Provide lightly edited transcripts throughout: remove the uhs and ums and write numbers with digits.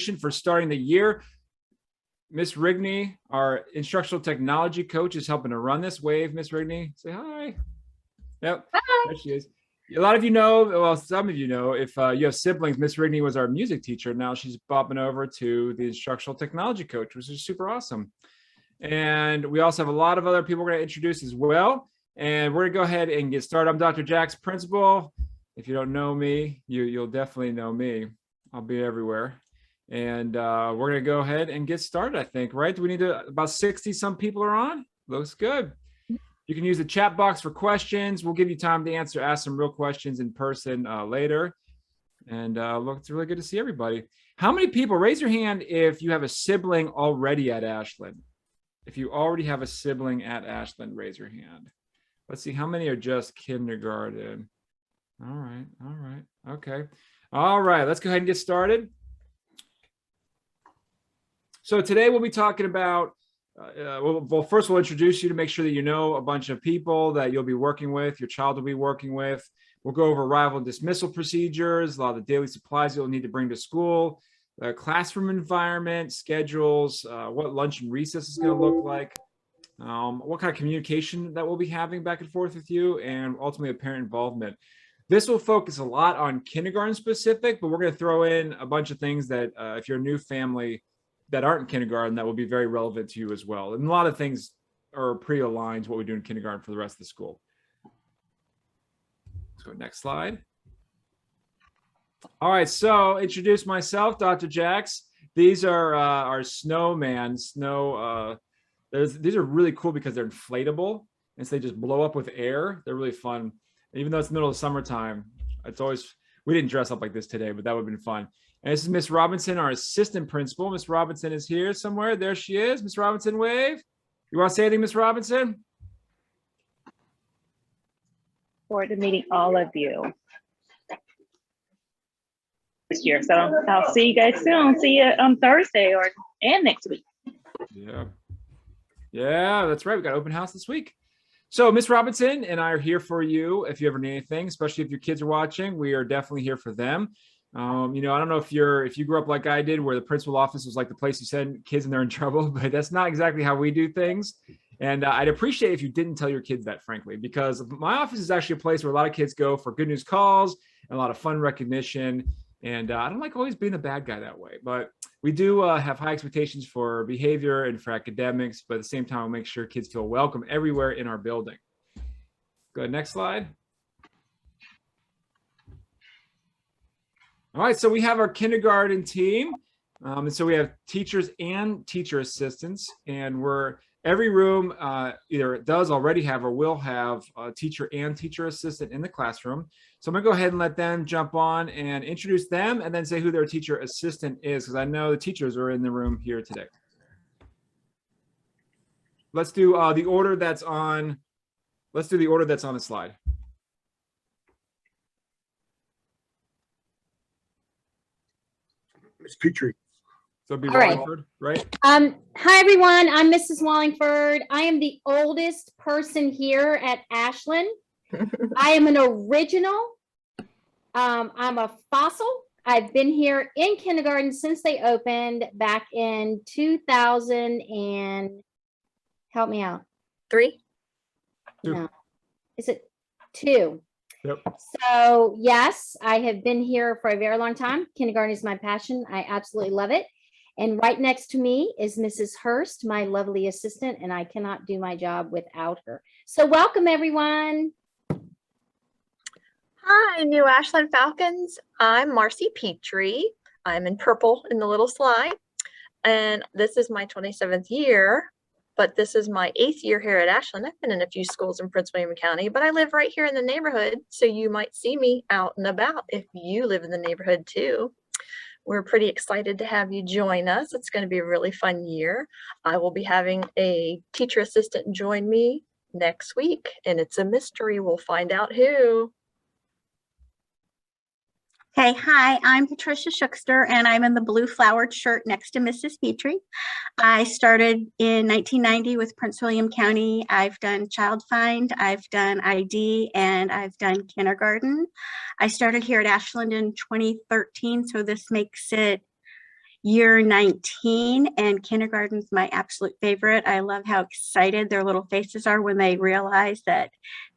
for starting the year. Miss Rigney, our instructional technology coach, is helping to run this. Wave, Miss Rigney. Say hi. Yep. Hi. There she is. A lot of you know, well, some of you know, if you have siblings, Miss Rigney was our music teacher. Now she's bopping over to the instructional technology coach, which is super awesome. And we also have a lot of other people we're going to introduce as well. And we're going to go ahead and get started. I'm Dr. Jack's principal. If you don't know me, you'll definitely know me. I'll be everywhere. And we're going to go ahead and get started, I think, right? Do we need to, about 60 some people are on? Looks good. You can use the chat box for questions. We'll give you time to ask some real questions in person later. And look, it's really good to see everybody. How many people, raise your hand if you have a sibling already at Ashland. If you already have a sibling at Ashland, raise your hand. Let's see, how many are just kindergarten? All right, okay. All right, let's go ahead and get started. So today we'll be talking about, well, first we'll introduce you to make sure that you know a bunch of people that you'll be working with, your child will be working with. We'll go over arrival and dismissal procedures, a lot of the daily supplies you'll need to bring to school, classroom environment, schedules, what lunch and recess is going to look like, what kind of communication that we'll be having back and forth with you, and ultimately parent involvement. This will focus a lot on kindergarten specific, but we're going to throw in a bunch of things that if you're a new family that aren't in kindergarten, that will be very relevant to you as well. And a lot of things are pre-aligned to what we do in kindergarten for the rest of the school. Let's go next slide. All right, so introduce myself, Dr. Jax. These are our snowman. These are really cool because they're inflatable, and so they just blow up with air. They're really fun. Even though it's the middle of summertime, it's always, we didn't dress up like this today, but that would have been fun. And this is Miss Robinson, our assistant principal. Miss Robinson is here somewhere. There she is. Miss Robinson, wave. You want to say anything, Miss Robinson? Forward to meeting all of you this year. So I'll see you guys soon. See you on Thursday and next week. Yeah, that's right. We got open house this week. So Miss Robinson and I are here for you if you ever need anything, especially if your kids are watching. We are definitely here for them. You know, I don't know if you grew up like I did, where the principal office was like the place you send kids and they're in trouble, but that's not exactly how we do things. And I'd appreciate if you didn't tell your kids that, frankly, because my office is actually a place where a lot of kids go for good news calls and a lot of fun recognition. And I don't like always being the bad guy that way, but we do have high expectations for behavior and for academics, but at the same time, we'll make sure kids feel welcome everywhere in our building. Go ahead, next slide. All right, so we have our kindergarten team. And so we have teachers and teacher assistants, and every room either does already have or will have a teacher and teacher assistant in the classroom. So I'm gonna go ahead and let them jump on and introduce them and then say who their teacher assistant is, because I know the teachers are in the room here today. Let's do the order that's on, the slide. Ms. Petrie. So it'd be All right. Wallingford, right? Hi, everyone. I'm Mrs. Wallingford. I am the oldest person here at Ashland. I am an original. I'm a fossil. I've been here in kindergarten since they opened back in 2000 and help me out. 3? No. Is it 2? Yep. So yes, I have been here for a very long time. Kindergarten is my passion. I absolutely love it. And right next to me is Mrs. Hurst, my lovely assistant, and I cannot do my job without her. So welcome, everyone. Hi, New Ashland Falcons. I'm Marcy Petrie. I'm in purple in the little slide. And this is my 27th year, but this is my 8th year here at Ashland. I've been in a few schools in Prince William County, but I live right here in the neighborhood. So you might see me out and about if you live in the neighborhood too. We're pretty excited to have you join us. It's going to be a really fun year. I will be having a teacher assistant join me next week, and it's a mystery. We'll find out who. Okay, hi, I'm Patricia Schuckster, and I'm in the blue flowered shirt next to Mrs. Petrie. I started in 1990 with Prince William County. I've done Child Find, I've done ID, and I've done kindergarten. I started here at Ashland in 2013, so this makes it year 19, and kindergarten's my absolute favorite. I love how excited their little faces are when they realize that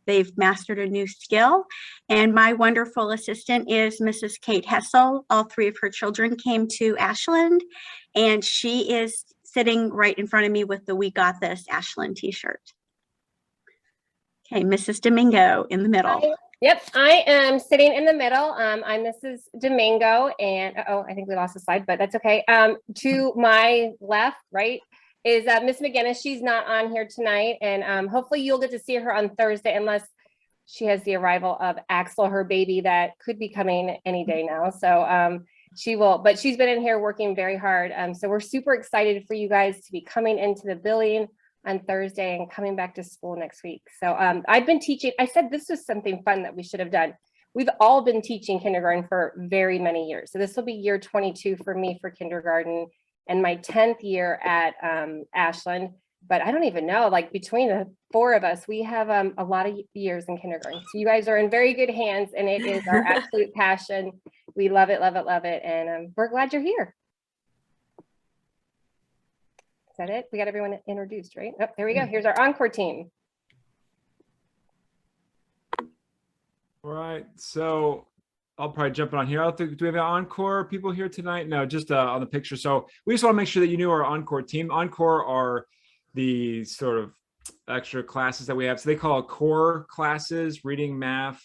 they've mastered a new skill. And my wonderful assistant is Mrs. Kate Hessel. All three of her children came to Ashland, and she is sitting right in front of me with the "We Got This" Ashland t-shirt. Okay, Mrs. Domingo in the middle. Yep, I am sitting in the middle. I'm Mrs. Domingo, and I think we lost the slide, but that's okay. To my left, right, is Miss McGinnis. She's not on here tonight, and hopefully you'll get to see her on Thursday, unless she has the arrival of Axel, her baby, that could be coming any day now. So she will, but she's been in here working very hard. So we're super excited for you guys to be coming into the building on Thursday and coming back to school next week. So I've been teaching. I said this was something fun that we should have done. We've all been teaching kindergarten for very many years. So this will be year 22 for me for kindergarten, and my 10th year at Ashland. But I don't even know, like between the four of us, we have a lot of years in kindergarten. So you guys are in very good hands, and it is our absolute passion. We love it, love it, love it. And we're glad you're here. Is that it? We got everyone introduced, right? Oh, there we go. Here's our Encore team. All right, so I'll probably jump on here. Do we have Encore people here tonight? No, just on the picture. So we just want to make sure that you knew our Encore team. Encore are the sort of extra classes that we have. So they call it core classes: reading, math,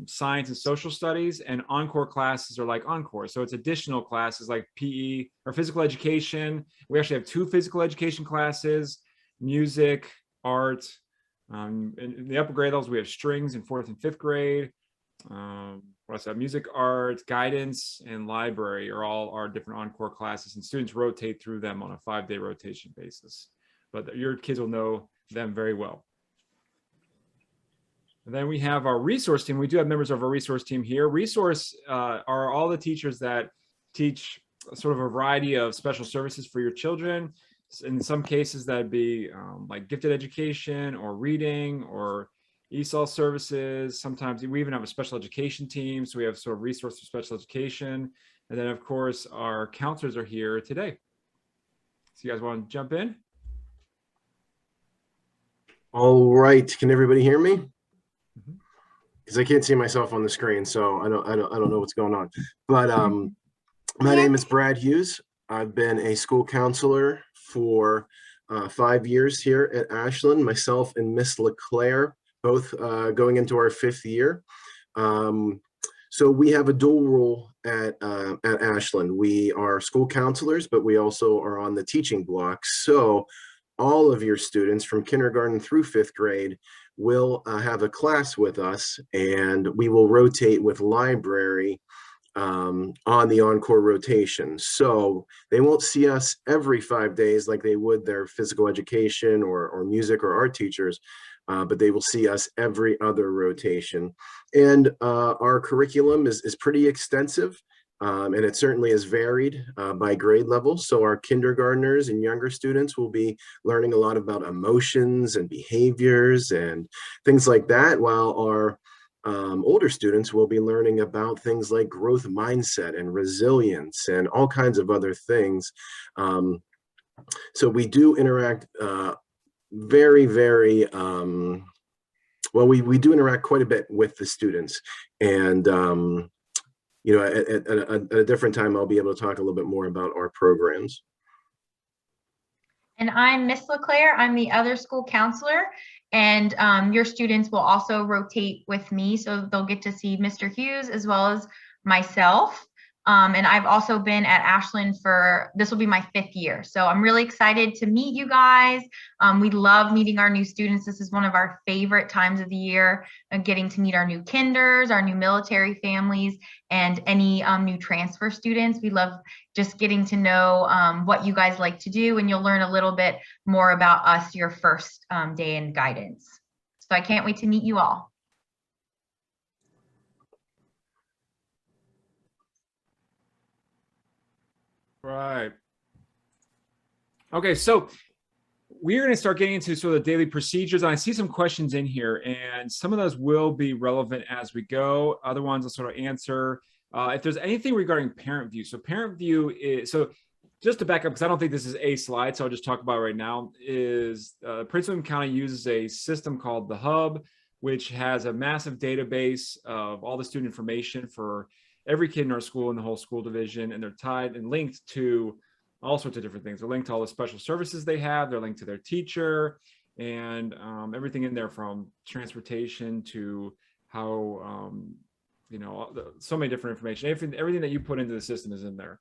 science, and social studies. And Encore classes are like Encore. So it's additional classes like PE or physical education. We actually have 2 physical education classes: music, art. In the upper grade levels, we have strings in 4th and 5th grade. What else? Music, art, guidance, and library are all our different Encore classes, and students rotate through them on a 5-day rotation basis. But your kids will know them very well. And then we have our resource team. We do have members of our resource team here. Resource are all the teachers that teach sort of a variety of special services for your children. In some cases, that'd be like gifted education or reading or ESOL services. Sometimes we even have a special education team. So we have sort of resource for special education. And then of course, our counselors are here today. So you guys want to jump in? All right. Can everybody hear me? Because I can't see myself on the screen, so I don't know what's going on. But my name is Brad Hughes. I've been a school counselor for 5 years here at Ashland. Myself and Miss LeClaire both going into our 5th year. So we have a dual role at Ashland. We are school counselors, but we also are on the teaching block. So all of your students from kindergarten through 5th grade will have a class with us, and we will rotate with library on the Encore rotation. So they won't see us every 5 days like they would their physical education or music or art teachers, but they will see us every other rotation. And our curriculum is pretty extensive, and it certainly is varied by grade level. So our kindergartners and younger students will be learning a lot about emotions and behaviors and things like that, while our older students will be learning about things like growth mindset and resilience and all kinds of other things. So we do interact very, very, well, we do interact quite a bit with the students. And, you know, at a different time, I'll be able to talk a little bit more about our programs. And I'm Miss LeClaire. I'm the other school counselor, and your students will also rotate with me. So they'll get to see Mr. Hughes as well as myself. And I've also been at Ashland for, this will be my 5th year. So I'm really excited to meet you guys. We love meeting our new students. This is one of our favorite times of the year, getting to meet our new kinders, our new military families, and any new transfer students. We love just getting to know what you guys like to do, and you'll learn a little bit more about us your first day in guidance. So I can't wait to meet you all. Right. Okay, so we're going to start getting into sort of the daily procedures. And I see some questions in here, and some of those will be relevant as we go. Other ones I'll sort of answer if there's anything regarding parent view, so parent view is, so just to back up, because I don't think this is a slide, so I'll just talk about it right now, is Prince William County uses a system called the Hub, which has a massive database of all the student information for every kid in our school in the whole school division, and they're tied and linked to all sorts of different things. They're linked to all the special services they have, they're linked to their teacher, and everything in there from transportation to how, you know, so many different information. Everything that you put into the system is in there.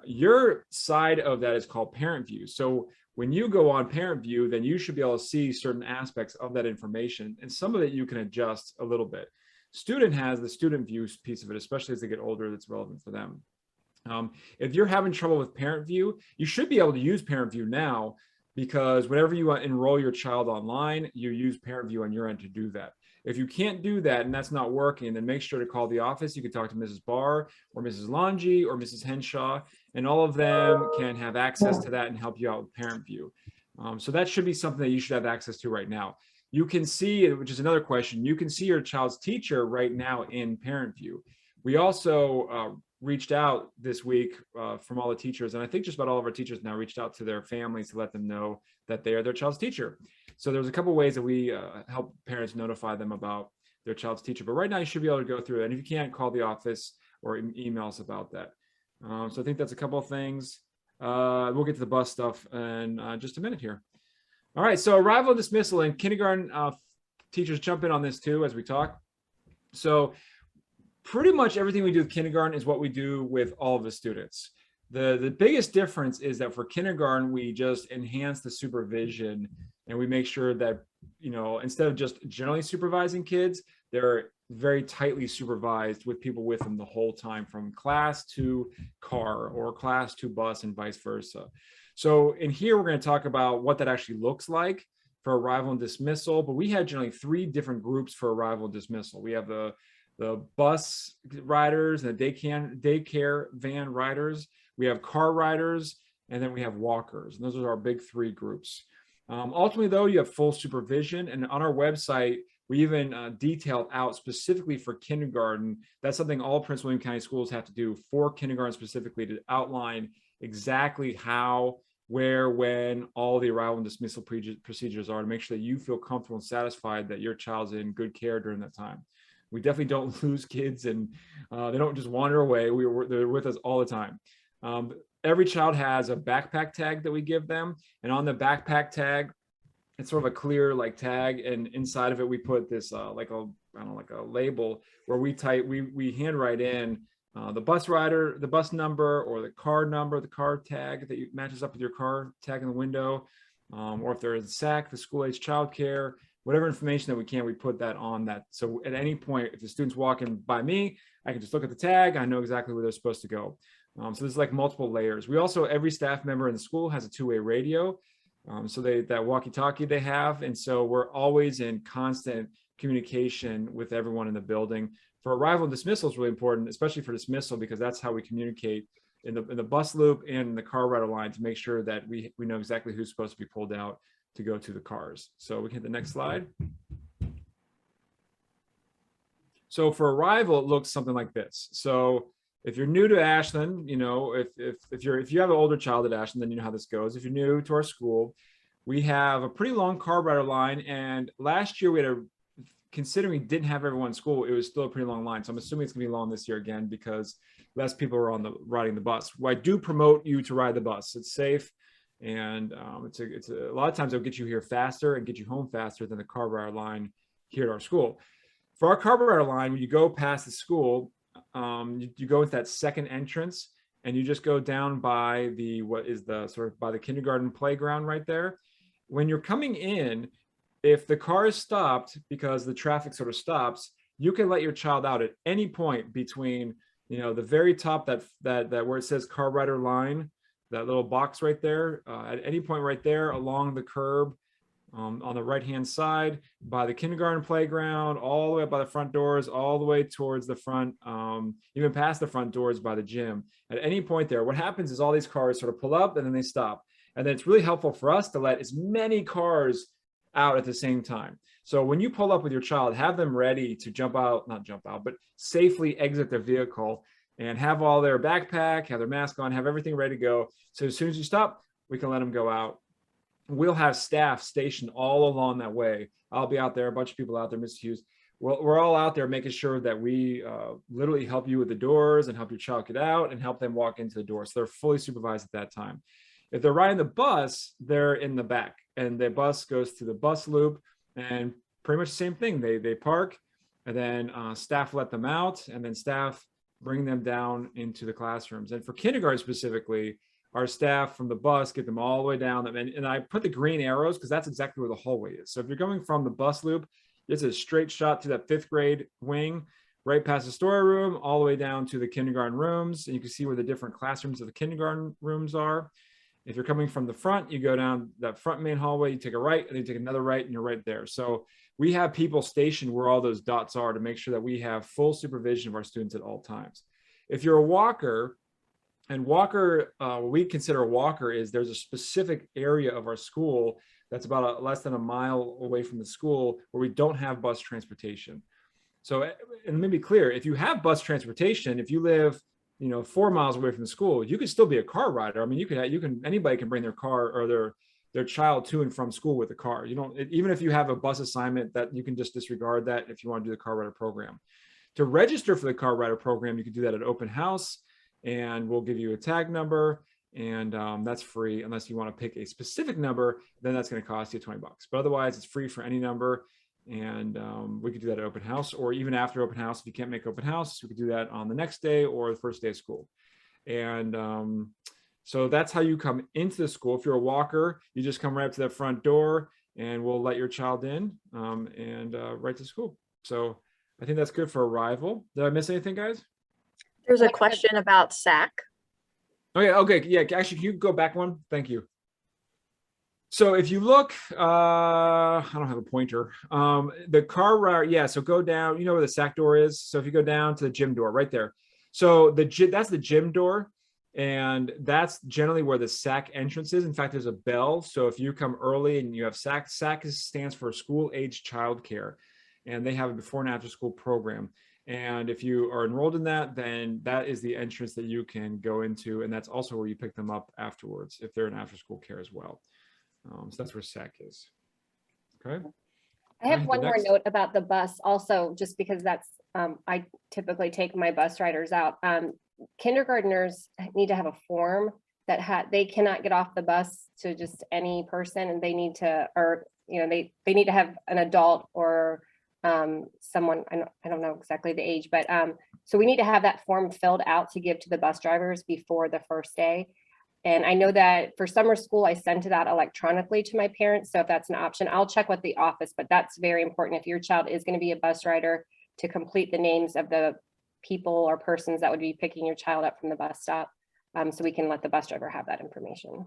Your side of that is called parent view. So when you go on parent view, then you should be able to see certain aspects of that information, and some of it you can adjust a little bit. Student has the student view piece of it, especially as they get older, that's relevant for them. If you're having trouble with parent view, you should be able to use parent view now, because whenever you enroll your child online, you use parent view on your end to do that. If you can't do that and that's not working, then make sure to call the office. You can talk to Mrs. Barr or Mrs. Longy or Mrs. Henshaw, and all of them can have access to that and help you out with parent view. So that should be something that you should have access to right now. You can see, which is another question, you can see your child's teacher right now in parent view. We also reached out this week from all the teachers, and I think just about all of our teachers now reached out to their families to let them know that they are their child's teacher. So there's a couple of ways that we help parents notify them about their child's teacher. But right now you should be able to go through it. And if you can't, call the office or email us about that. So I think that's a couple of things. We'll get to the bus stuff in just a minute here. All right, so arrival and dismissal, and kindergarten teachers jump in on this too as we talk. So pretty much everything we do with kindergarten is what we do with all of the students. The biggest difference is that for kindergarten, we just enhance the supervision, and we make sure that, you know, instead of just generally supervising kids, they're very tightly supervised with people with them the whole time, from class to car or class to bus and vice versa. So in here, we're going to talk about what that actually looks like for arrival and dismissal, but we have generally 3 different groups for arrival and dismissal. We have the bus riders and the daycare van riders. We have car riders, and then we have walkers. And those are our big 3 groups. Ultimately, though, you have full supervision. And on our website, we even detailed out specifically for kindergarten. That's something all Prince William County schools have to do for kindergarten specifically, to outline exactly how, where, when all the arrival and dismissal procedures are, to make sure that you feel comfortable and satisfied that your child's in good care during that time. We definitely don't lose kids, and they don't just wander away. They're with us all the time. Every child has a backpack tag that we give them, and on the backpack tag, it's sort of a clear like tag, and inside of it we put this like a label where we handwrite in the bus rider, the bus number, or the car number, the car tag that matches up with your car tag in the window, or if there is a SAC, the school age childcare, whatever information that we can, we put that on that. So at any point, if the student's walking by me, I can just look at the tag. I know exactly where they're supposed to go. So there's like multiple layers. We also, every staff member in the school has a 2-way radio. So that walkie-talkie they have. And so we're always in constant communication with everyone in the building. For arrival and dismissal is really important, especially for dismissal, because that's how we communicate in the bus loop and in the car rider line, to make sure that we know exactly who's supposed to be pulled out to go to the cars. So we can hit the next slide. So for arrival, it looks something like this. So if you're new to Ashland, you know, if you have an older child at Ashland, then you know how this goes. If you're new to our school, we have a pretty long car rider line. And last year we had considering we didn't have everyone in school, it was still a pretty long line. So I'm assuming it's gonna be long this year again, because less people are riding the bus. Well, I do promote you to ride the bus. It's safe. And it's a lot of times it'll get you here faster and get you home faster than the car rider line here at our school. For our car rider line, when you go past the school, you go with that second entrance, and you just go down by by the kindergarten playground right there. When you're coming in, if the car is stopped because the traffic sort of stops, you can let your child out at any point between, you know, the very top that where it says car rider line, that little box right there, at any point right there along the curb, on the right-hand side, by the kindergarten playground, all the way up by the front doors, all the way towards the front, even past the front doors by the gym. At any point there, what happens is all these cars sort of pull up and then they stop. And then it's really helpful for us to let as many cars out at the same time. So when you pull up with your child, have them ready to not jump out, but safely exit their vehicle. and have all their backpack, have their mask on, have everything ready to go. So as soon as you stop, we can let them go out. We'll have staff stationed all along that way. I'll be out there, a bunch of people out there, Mrs. Hughes. We're all out there making sure that we literally help you with the doors and help your child get out and help them walk into the door. So they're fully supervised at that time. If they're riding the bus, they're in the back, and the bus goes through the bus loop, and pretty much the same thing. They park, and then staff let them out, and then staff bring them down into the classrooms. And for kindergarten specifically, our staff from the bus get them all the way down. And I put the green arrows because that's exactly where the hallway is. So if you're going from the bus loop, it's a straight shot to that 5th grade wing, right past the storeroom, all the way down to the kindergarten rooms. And you can see where the different classrooms of the kindergarten rooms are. If you're coming from the front, you go down that front main hallway, you take a right, and then you take another right, and you're right there. So we have people stationed where all those dots are to make sure that we have full supervision of our students at all times. If you're a walker, and walker, what we consider a walker is there's a specific area of our school that's about less than a mile away from the school where we don't have bus transportation. So, and let me be clear, if you have bus transportation, if you live 4 miles away from the school, you could still be a car rider. I mean, anybody can bring their car or their child to and from school with a car. Even if you have a bus assignment, that you can just disregard that if you want to do the car rider program. To register for the car rider program, you can do that at open house, and we'll give you a tag number, and that's free unless you want to pick a specific number. Then that's going to cost you $20. But otherwise, it's free for any number. And we could do that at open house, or even after open house. If you can't make open house, we could do that on the next day or the first day of school. And so that's how you come into the school. If you're a walker, you just come right up to that front door, and we'll let your child in and right to school. So I think that's good for arrival. Did I miss anything, guys? There's a question about SAC. Okay, yeah, actually, can you go back one? Thank you. So if you look, I don't have a pointer. The car rider, yeah, so go down, you know where the SAC door is? So if you go down to the gym door, right there. So that's the gym door, and that's generally where the SAC entrance is. In fact, there's a bell. So if you come early and you have SAC, SAC stands for school-age childcare, and they have a before and after school program. And if you are enrolled in that, then that is the entrance that you can go into. And that's also where you pick them up afterwards, if they're in after school care as well. So that's where SAC is. Okay. I have one more note about the bus also, just because that's, I typically take my bus riders out. Kindergartners need to have a form that they cannot get off the bus to just any person, and they need to, or, they need to have an adult or someone, I don't know exactly the age, but so we need to have that form filled out to give to the bus drivers before the first day. And I know that for summer school, I sent it out electronically to my parents. So if that's an option, I'll check with the office, but that's very important. If your child is going to be a bus rider, to complete the names of the people or persons that would be picking your child up from the bus stop, so we can let the bus driver have that information.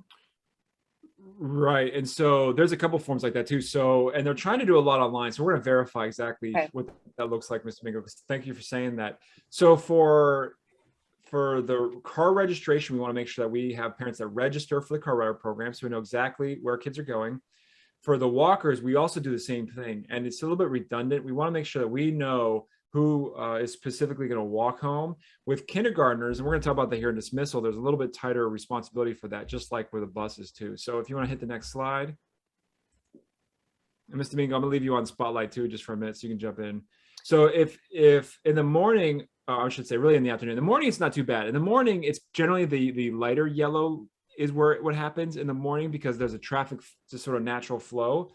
Right. And so there's a couple forms like that too. So, and they're trying to do a lot online. So we're going to verify exactly what that looks like, Mr. Mingo. Thank you for saying that. So for the car registration, we want to make sure that we have parents that register for the car rider program, so we know exactly where kids are going. For the walkers, we also do the same thing, and it's a little bit redundant. We want to make sure that we know who is specifically going to walk home. With kindergartners, and we're going to talk about that here in dismissal, there's a little bit tighter responsibility for that, just like with the buses too. So if you want to hit the next slide. And Mr. Mingo, I'm going to leave you on spotlight too, just for a minute, so you can jump in. So if in the morning, I should say really in the afternoon. In the morning, it's not too bad. In the morning, it's generally the lighter yellow is where what happens in the morning, because there's a traffic just sort of natural flow.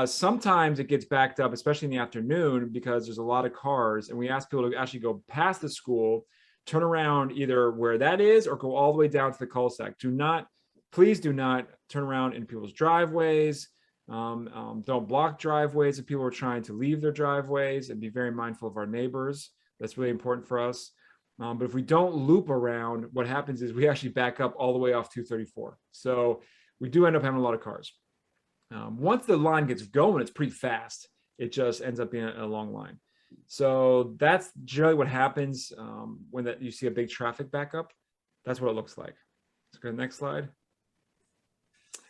Sometimes it gets backed up, especially in the afternoon, because there's a lot of cars, and we ask people to actually go past the school, turn around either where that is, or go all the way down to the cul-de-sac. Please do not turn around in people's driveways. Don't block driveways if people are trying to leave their driveways, and be very mindful of our neighbors. That's really important for us. But if we don't loop around, what happens is we actually back up all the way off 234. So we do end up having a lot of cars. Once the line gets going, it's pretty fast. It just ends up being a long line. So that's generally what happens when you see a big traffic backup. That's what it looks like. Let's go to the next slide.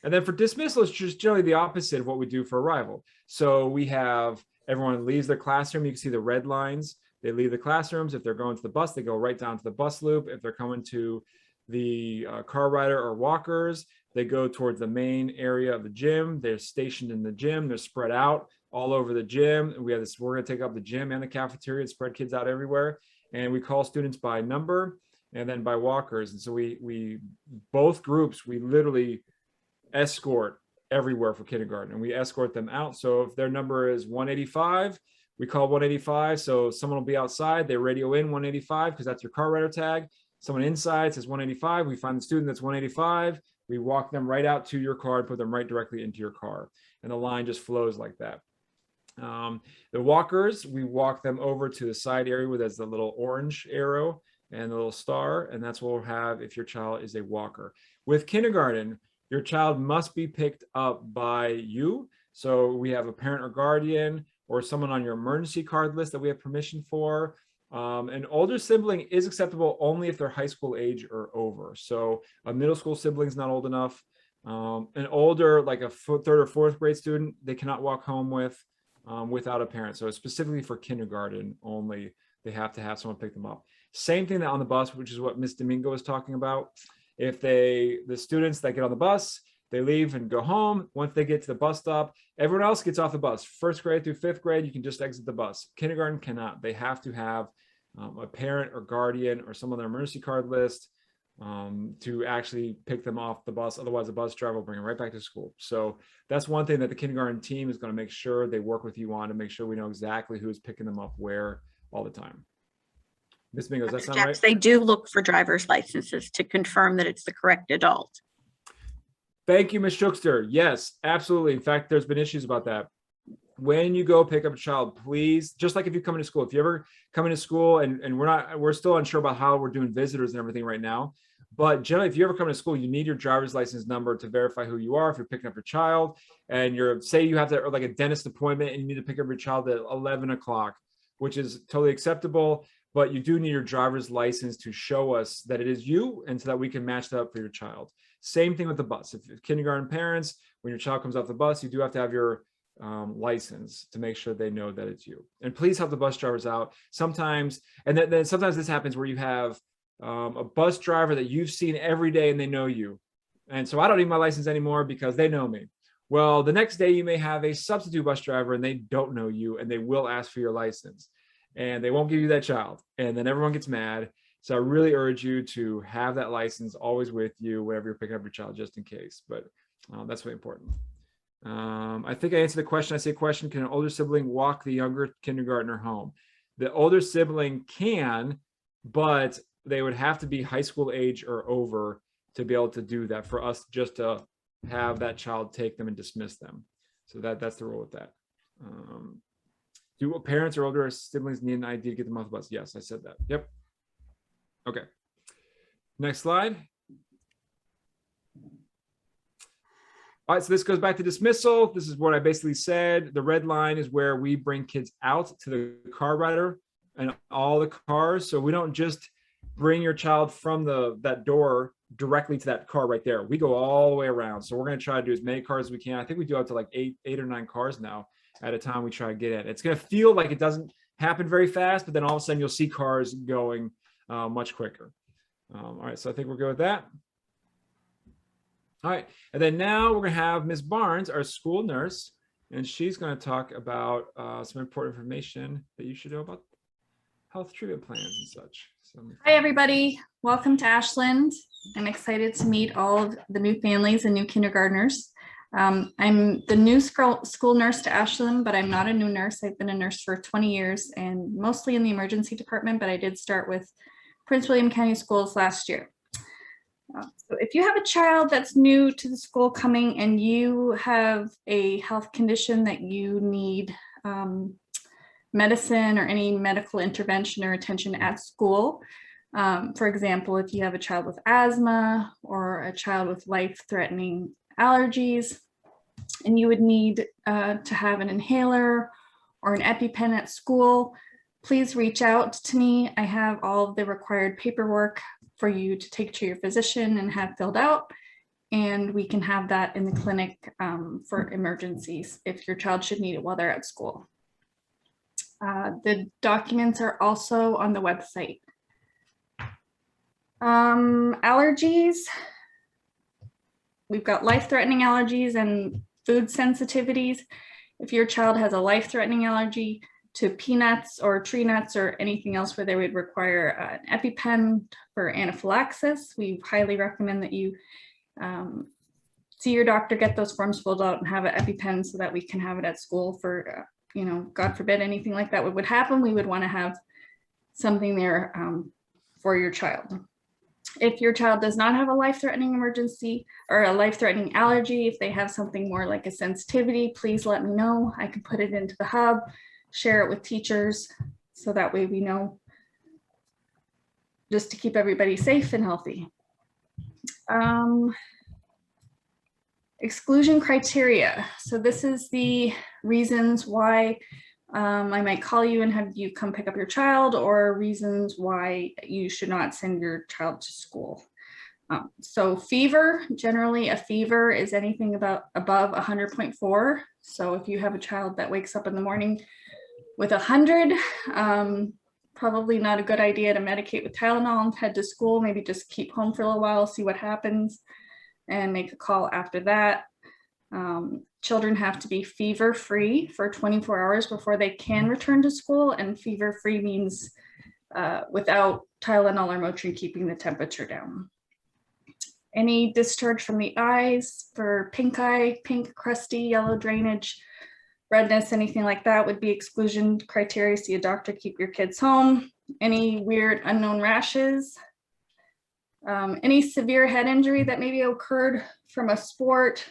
And then for dismissal, it's just generally the opposite of what we do for arrival. So we have everyone leaves their classroom. You can see the red lines. they leave the classrooms. If they're going to the bus, they go right down to the bus loop. If they're coming to the car rider or walkers, they go towards the main area of the gym. They're stationed in the gym. They're spread out all over the gym. We have this, we're going to take up the gym and the cafeteria and spread kids out everywhere. And we call students by number and then by walkers. And so we both groups, we literally escort everywhere for kindergarten, and we escort them out. So if their number is 185, we call 185. So someone will be outside, they radio in 185 because that's your car rider tag. Someone inside says 185. We find the student that's 185. We walk them right out to your car and put them right directly into your car. And the line just flows like that. The walkers, we walk them over to the side area where there's the little orange arrow and the little star. And that's what we'll have if your child is a walker. With kindergarten, your child must be picked up by you. So we have a parent or guardian or someone on your emergency card list that we have permission for. An older sibling is acceptable only if they're high school age or over. So a middle school sibling is not old enough. An older, like a third or fourth grade student, they cannot walk home with without a parent. So it's specifically for kindergarten only, they have to have someone pick them up. Same thing that on the bus, which is what Miss Domingo was talking about. If the students that get on the bus, they leave and go home. Once they get to the bus stop, everyone else gets off the bus. First grade through fifth grade, you can just exit the bus. Kindergarten cannot. They have to have a parent or guardian or someone on their emergency card list to actually pick them off the bus. Otherwise, the bus driver will bring them right back to school. So that's one thing that the kindergarten team is going to make sure they work with you on to make sure we know exactly who's picking them up where all the time. Ms. Mingo, does that sound right? They do look for driver's licenses to confirm that it's the correct adult. Thank you, Ms. Schuchster. Yes, absolutely. In fact, there's been issues about that. When you go pick up a child, please, just like if you come into school, if you ever come into school and we're still unsure about how we're doing visitors and everything right now, but generally, if you ever come to school, you need your driver's license number to verify who you are. If you're picking up your child and say you have to, or like a dentist appointment and you need to pick up your child at 11 o'clock, which is totally acceptable. But you do need your driver's license to show us that it is you and so that we can match that up for your child. Same thing with the bus. If kindergarten parents, when your child comes off the bus, you do have to have your license to make sure they know that it's you. And please help the bus drivers out. Sometimes, and then sometimes this happens where you have a bus driver that you've seen every day and they know you. And so I don't need my license anymore because they know me. Well, the next day you may have a substitute bus driver and they don't know you and they will ask for your license. And they won't give you that child. And then everyone gets mad. So I really urge you to have that license always with you whenever you're picking up your child, just in case. But that's really important. I think I answered the question. I say question, can an older sibling walk the younger kindergartner home? The older sibling can, but they would have to be high school age or over to be able to do that for us just to have that child take them and dismiss them. So that's the rule with that. Do parents or older siblings need an ID to get them off the bus? Yes, I said that. Yep. Okay. Next slide. All right, so this goes back to dismissal. This is what I basically said. The red line is where we bring kids out to the car rider and all the cars. So we don't just bring your child from that door directly to that car right there. We go all the way around. So we're going to try to do as many cars as we can. I think we do up to like eight or nine cars now at a time we try to get in. It's going to feel like it doesn't happen very fast, but then all of a sudden you'll see cars going much quicker. All right, so I think we're good with that. All right, and then now we're going to have Ms. Barnes, our school nurse, and she's going to talk about some important information that you should know about health treatment plans and such. So, hi, everybody. Welcome to Ashland. I'm excited to meet all of the new families and new kindergartners. I'm the new school nurse to Ashland, but I'm not a new nurse. I've been a nurse for 20 years and mostly in the emergency department, but I did start with Prince William County Schools last year. So if you have a child that's new to the school coming and you have a health condition that you need medicine or any medical intervention or attention at school, for example, if you have a child with asthma or a child with life-threatening allergies, and you would need to have an inhaler or an EpiPen at school, please reach out to me. I have all of the required paperwork for you to take to your physician and have filled out, and we can have that in the clinic for emergencies if your child should need it while they're at school. The documents are also on the website. Allergies. We've got life-threatening allergies and food sensitivities. If your child has a life-threatening allergy to peanuts or tree nuts or anything else where they would require an EpiPen for anaphylaxis, we highly recommend that you see your doctor, get those forms filled out, and have an EpiPen so that we can have it at school for, you know, God forbid anything like that would happen. We would want to have something there for your child. If your child does not have a life-threatening emergency or a life-threatening allergy, if they have something more like a sensitivity, please let me know. I can put it into the hub, share it with teachers, so that way we know, just to keep everybody safe and healthy. Exclusion criteria. So this is the reasons why I might call you and have you come pick up your child, or reasons why you should not send your child to school. So fever, generally a fever is anything above 100.4. So if you have a child that wakes up in the morning with 100, probably not a good idea to medicate with Tylenol and head to school. Maybe just keep home for a little while, see what happens, and make a call after that. Children have to be fever-free for 24 hours before they can return to school, and fever-free means without Tylenol or Motrin keeping the temperature down. Any discharge from the eyes for pink eye, pink, crusty, yellow drainage, redness, anything like that would be exclusion criteria. See a doctor, keep your kids home. Any weird unknown rashes, any severe head injury that maybe occurred from a sport,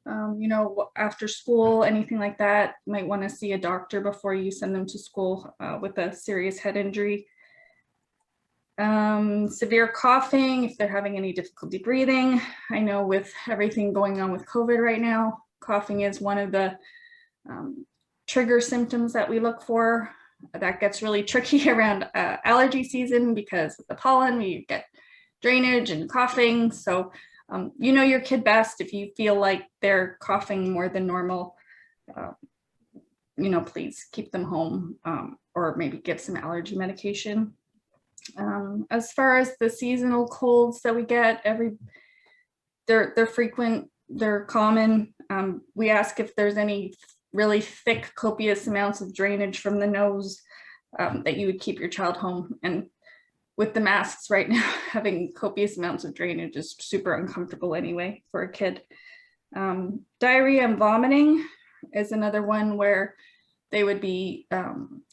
you know, after school, anything like that, you might want to see a doctor before you send them to school with a serious head injury. Severe coughing, if they're having any difficulty breathing. I know with everything going on with COVID right now, coughing is one of the trigger symptoms that we look for. That gets really tricky around allergy season because of the pollen, we get drainage and coughing. So you know your kid best. If you feel like they're coughing more than normal, you know, please keep them home, or maybe give some allergy medication. As far as the seasonal colds that we get, they're frequent, they're common. We ask if there's any really thick, copious amounts of drainage from the nose, that you would keep your child home. And with the masks right now, having copious amounts of drainage is super uncomfortable anyway for a kid. Diarrhea and vomiting is another one where they would be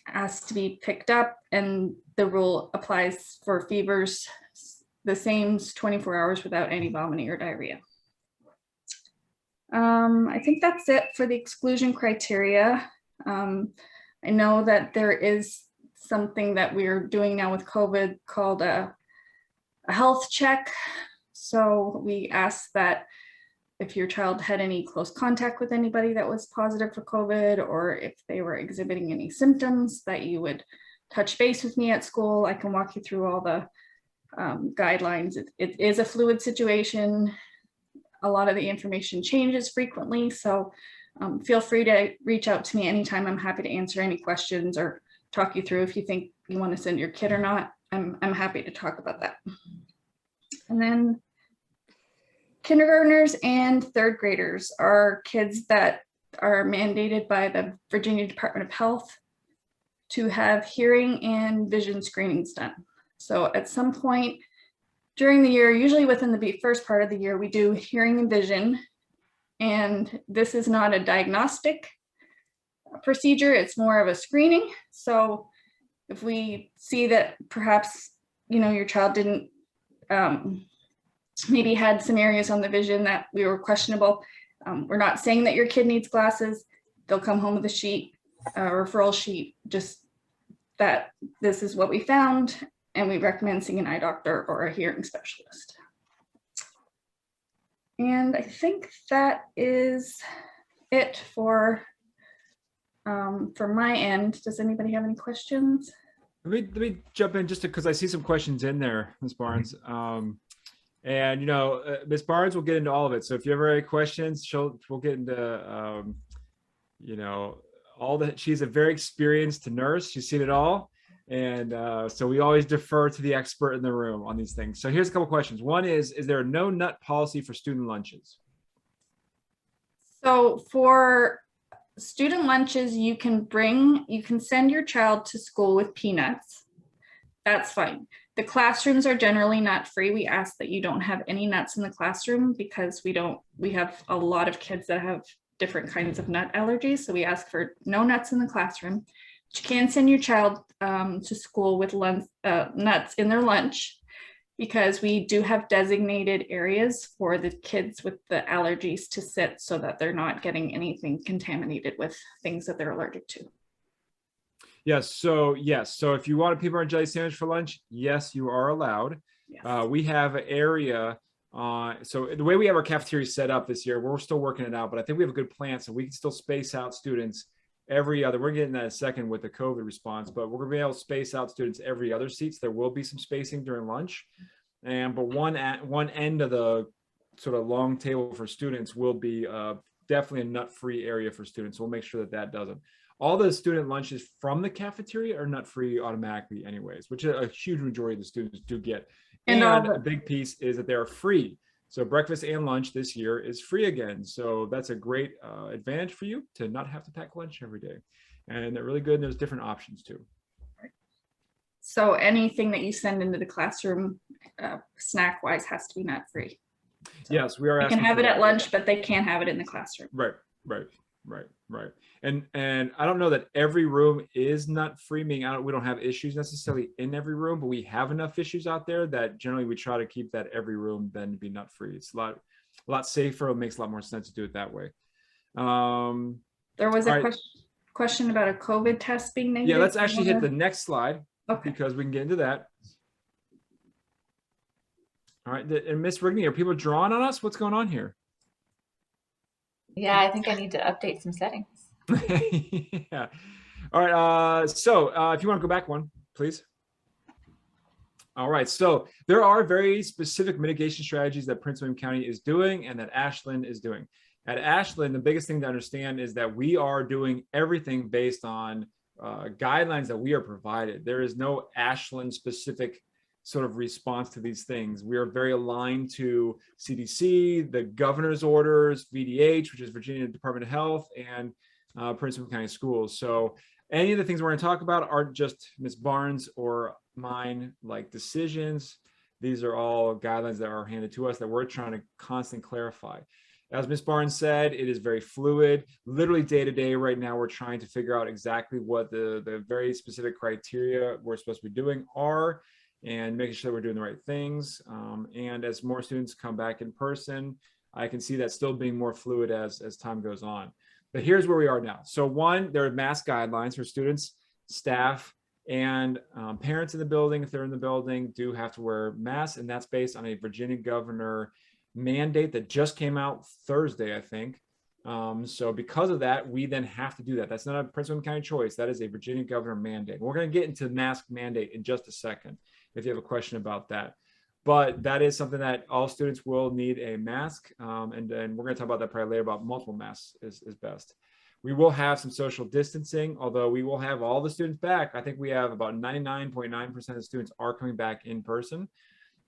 asked to be picked up, and the rule applies for fevers, the same 24 hours without any vomiting or diarrhea. I think that's it for the exclusion criteria. I know that there is something that we're doing now with COVID called a health check. So we ask that if your child had any close contact with anybody that was positive for COVID, or if they were exhibiting any symptoms, that you would touch base with me at school. I can walk you through all the guidelines. It is a fluid situation. A lot of the information changes frequently. So feel free to reach out to me anytime. I'm happy to answer any questions or talk you through if you think you want to send your kid or not. I'm happy to talk about that. And then kindergartners and third graders are kids that are mandated by the Virginia Department of Health to have hearing and vision screenings done. So at some point during the year, usually within the first part of the year, we do hearing and vision. And this is not a diagnostic procedure, it's more of a screening. So if we see that perhaps, you know, your child didn't, maybe had some areas on the vision that we were questionable, we're not saying that your kid needs glasses. They'll come home with a sheet, a referral sheet, just that this is what we found, and we recommend seeing an eye doctor or a hearing specialist. And I think that is it for my end. Does anybody have any questions? Let me jump in just because I see some questions in there, Ms. Barnes. And you know, Ms. Barnes will get into all of it. So if you ever have any questions, we'll get into you know, she's a very experienced nurse. She's seen it all. And so we always defer to the expert in the room on these things. So here's a couple questions. One is there a no nut policy for student lunches? So for student lunches, you can send your child to school with peanuts. That's fine. The classrooms are generally nut free. We ask that you don't have any nuts in the classroom because we have a lot of kids that have different kinds of nut allergies. So we ask for no nuts in the classroom. But you can send your child to school with nuts in their lunch, because we do have designated areas for the kids with the allergies to sit so that they're not getting anything contaminated with things that they're allergic to. Yes. So if you want a peanut butter and jelly sandwich for lunch, yes, you are allowed. Yes. We have an area. So the way we have our cafeteria set up this year, we're still working it out, but I think we have a good plan, so we can still space out students every other. We're getting that in a second with the COVID response, but we're gonna be able to space out students every other seats. There will be some spacing during lunch, but one end of the sort of long table for students will be definitely a nut-free area for students. So we'll make sure that doesn't. All the student lunches from the cafeteria are nut-free automatically anyways, which a huge majority of the students do get. And a big piece is that they're free. So breakfast and lunch this year is free again. So that's a great advantage for you to not have to pack lunch every day. And they're really good. And there's different options too. So anything that you send into the classroom snack-wise has to be nut-free. So yes, we are. They can have it at lunch, but they can't have it in the classroom. Right. And I don't know that every room is nut-free, meaning we don't have issues necessarily in every room, but we have enough issues out there that generally we try to keep that every room then to be nut-free. It's a lot safer. It makes a lot more sense to do it that way. There was a question about a COVID test being negative. Yeah, let's actually hit the next slide, okay, because we can get into that. All right, and Miss Rigney, are people drawing on us? What's going on here? Yeah, I think I need to update some settings. Yeah. All right. So if you want to go back one, please. All right. So there are very specific mitigation strategies that Prince William County is doing and that Ashland is doing. At Ashland, the biggest thing to understand is that we are doing everything based on guidelines that we are provided. There is no Ashland specific sort of response to these things. We are very aligned to CDC, the governor's orders, VDH, which is Virginia Department of Health, and Prince William County Schools. So any of the things we're going to talk about aren't just Ms. Barnes or mine like decisions. These are all guidelines that are handed to us that we're trying to constantly clarify. As Ms. Barnes said, it is very fluid. Literally day to day right now, we're trying to figure out exactly what the very specific criteria we're supposed to be doing are, and making sure we're doing the right things. And as more students come back in person, I can see that still being more fluid as time goes on. But here's where we are now. So one, there are mask guidelines for students, staff, and parents in the building. If they're in the building, do have to wear masks, and that's based on a Virginia governor mandate that just came out Thursday, I think. So because of that, we then have to do that. That's not a Prince William County choice. That is a Virginia governor mandate. We're going to get into mask mandate in just a second if you have a question about that. But that is something that all students will need a mask. And then we're going to talk about that probably later, about multiple masks is best. We will have some social distancing, although we will have all the students back. I think we have about 99.9% of students are coming back in person.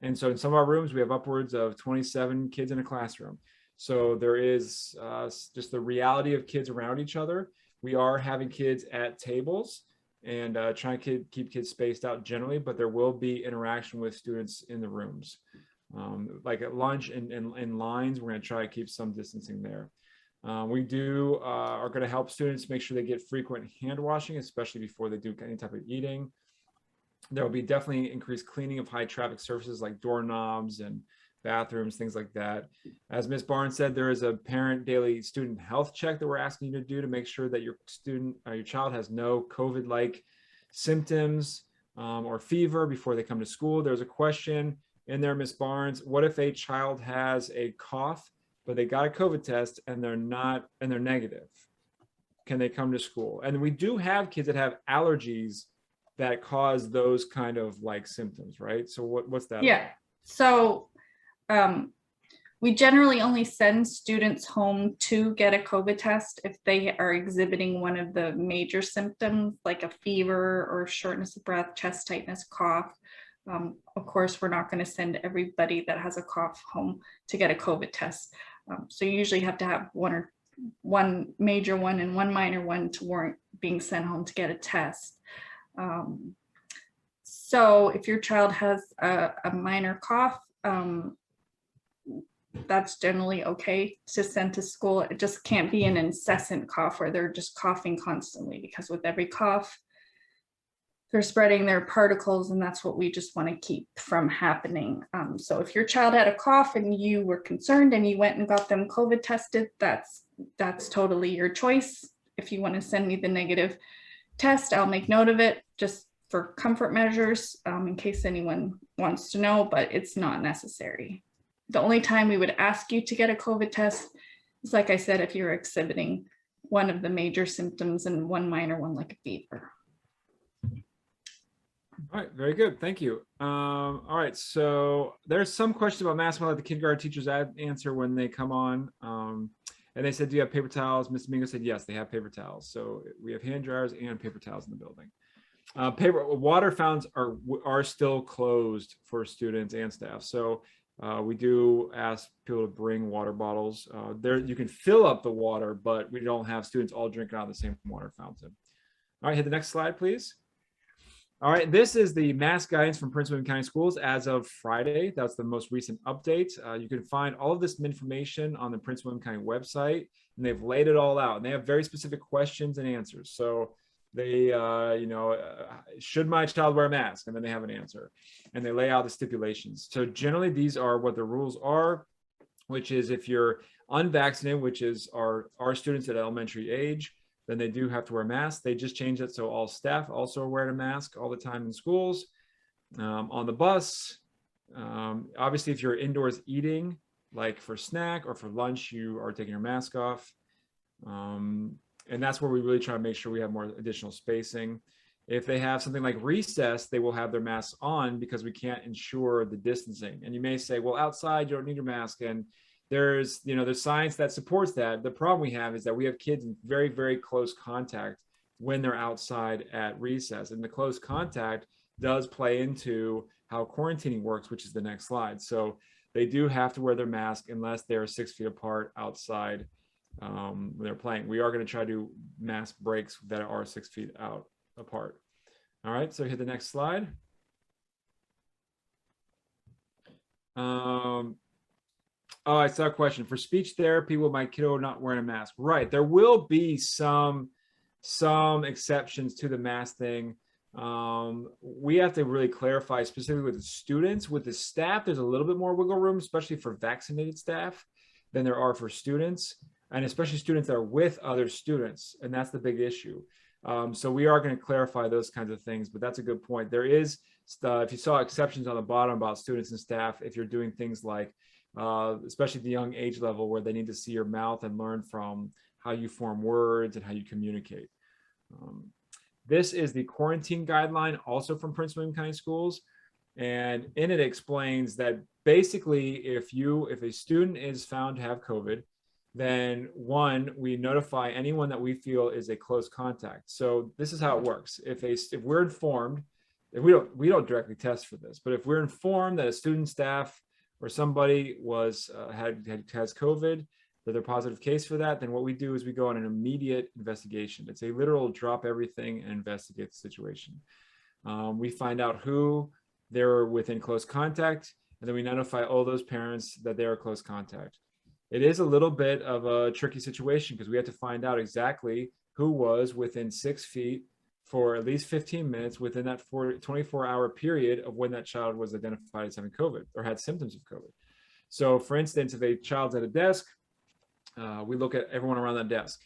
And so in some of our rooms, we have upwards of 27 kids in a classroom. So there is just the reality of kids around each other. We are having kids at tables and trying to keep kids spaced out generally, but there will be interaction with students in the rooms. Like at lunch and in lines, we're going to try to keep some distancing there. We are going to help students make sure they get frequent hand washing, especially before they do any type of eating. There will be definitely increased cleaning of high traffic surfaces like doorknobs and bathrooms, things like that. As Ms. Barnes said, there is a parent daily student health check that we're asking you to do to make sure that your child has no COVID-like symptoms or fever before they come to school. There's a question in there, Ms. Barnes, what if a child has a cough, but they got a COVID test and they're negative? Can they come to school? And we do have kids that have allergies that cause those kind of like symptoms, right? So what's that? Yeah. So We generally only send students home to get a COVID test if they are exhibiting one of the major symptoms like a fever or shortness of breath, chest tightness, cough. Of course, we're not going to send everybody that has a cough home to get a COVID test. So you usually have to have one major one and one minor one to warrant being sent home to get a test. So if your child has a minor cough, that's generally okay to send to school. It just can't be an incessant cough where they're just coughing constantly, because with every cough, they're spreading their particles, and that's what we just want to keep from happening. So if your child had a cough and you were concerned and you went and got them COVID tested, that's totally your choice. If you want to send me the negative test, I'll make note of it just for comfort measures, in case anyone wants to know, but it's not necessary. The only time we would ask you to get a COVID test is, like I said, if you're exhibiting one of the major symptoms and one minor one, like a fever. All right, very good. Thank you. All right, so there's some questions about masks. I'll let the kindergarten teachers answer when they come on. And they said, do you have paper towels? Ms. Domingo said, yes, they have paper towels. So we have hand dryers and paper towels in the building. Water fountains are still closed for students and staff. So we do ask people to bring water bottles. You can fill up the water, but we don't have students all drinking out of the same water fountain. All right, hit the next slide, please. All right, this is the mask guidance from Prince William County Schools as of Friday. That's the most recent update. You can find all of this information on the Prince William County website, and they've laid it all out. And they have very specific questions and answers. So they, should my child wear a mask? And then they have an answer. And they lay out the stipulations. So generally, these are what the rules are, which is if you're unvaccinated, which is our students at elementary age, then they do have to wear masks. They just changed it so all staff also are wearing a mask all the time in schools, on the bus. Obviously, if you're indoors eating, like for snack or for lunch, you are taking your mask off. And that's where we really try to make sure we have more additional spacing. If they have something like recess, they will have their masks on because we can't ensure the distancing. And you may say, well, outside, you don't need your mask. And there's science that supports that. The problem we have is that we have kids in very, very close contact when they're outside at recess. And the close contact does play into how quarantining works, which is the next slide. So they do have to wear their mask unless they're 6 feet apart outside when they're playing. We are going to try to do mask breaks that are 6 feet out apart. All right, so hit the next slide. Oh, I saw a question. For speech therapy, will my kiddo not wearing a mask? Right. There will be some exceptions to the mask thing. We have to really clarify specifically with the students. With the staff, there's a little bit more wiggle room, especially for vaccinated staff, than there are for students, and especially students that are with other students. And that's the big issue. So we are going to clarify those kinds of things, but that's a good point. There is, if you saw exceptions on the bottom about students and staff, if you're doing things like especially the young age level where they need to see your mouth and learn from how you form words and how you communicate. This is the quarantine guideline also from Prince William County Schools. And in it explains that basically if a student is found to have COVID, then one, we notify anyone that we feel is a close contact. So this is how it works. If we're informed, if we don't directly test for this, but if we're informed that a student, staff, or somebody has COVID, that they're a positive case for that, then what we do is we go on an immediate investigation. It's a literal drop everything and investigate the situation. We find out who they're within close contact, and then we notify all those parents that they are close contact. It is a little bit of a tricky situation because we have to find out exactly who was within 6 feet for at least 15 minutes within that 24-hour period of when that child was identified as having COVID or had symptoms of COVID. So for instance, if a child's at a desk, we look at everyone around that desk.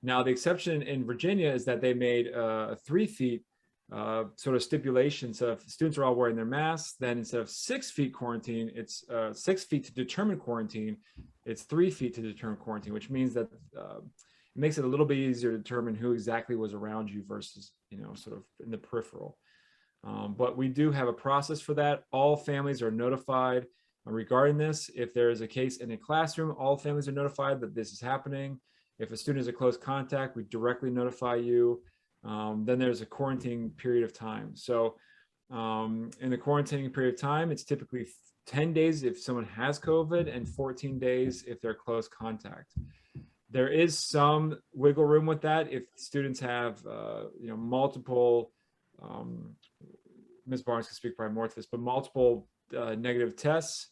Now, the exception in Virginia is that they made a 3 feet sort of stipulation. So if students are all wearing their masks, then instead of 6 feet quarantine, it's 6 feet to determine quarantine. It's 3 feet to determine quarantine, which means that it makes it a little bit easier to determine who exactly was around you versus, sort of in the peripheral. But we do have a process for that. All families are notified. regarding this. If there is a case in a classroom, all families are notified that this is happening. If a student is a close contact, we directly notify you. Then there's a quarantining period of time. So in the quarantining period of time, it's typically 10 days if someone has COVID and 14 days if they're close contact. There is some wiggle room with that if students have multiple, Ms. Barnes can speak probably more to this, but multiple negative tests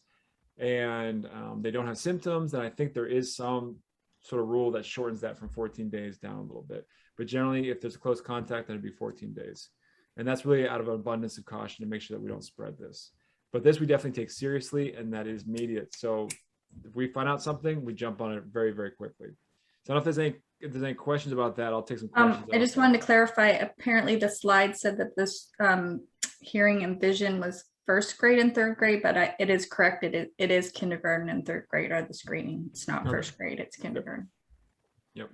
and they don't have symptoms, then I think there is some sort of rule that shortens that from 14 days down a little bit. But generally, if there's a close contact, then it'd be 14 days. And that's really out of an abundance of caution to make sure that we don't spread this. But this we definitely take seriously, and that is immediate. So if we find out something, we jump on it very, very quickly. So I don't know if there's any questions about that. I'll take some questions. I just wanted to clarify, apparently the slide said that this hearing and vision was first grade and third grade, but it is correct. It is kindergarten and third grade are the screening. It's not first grade, it's kindergarten. Yep.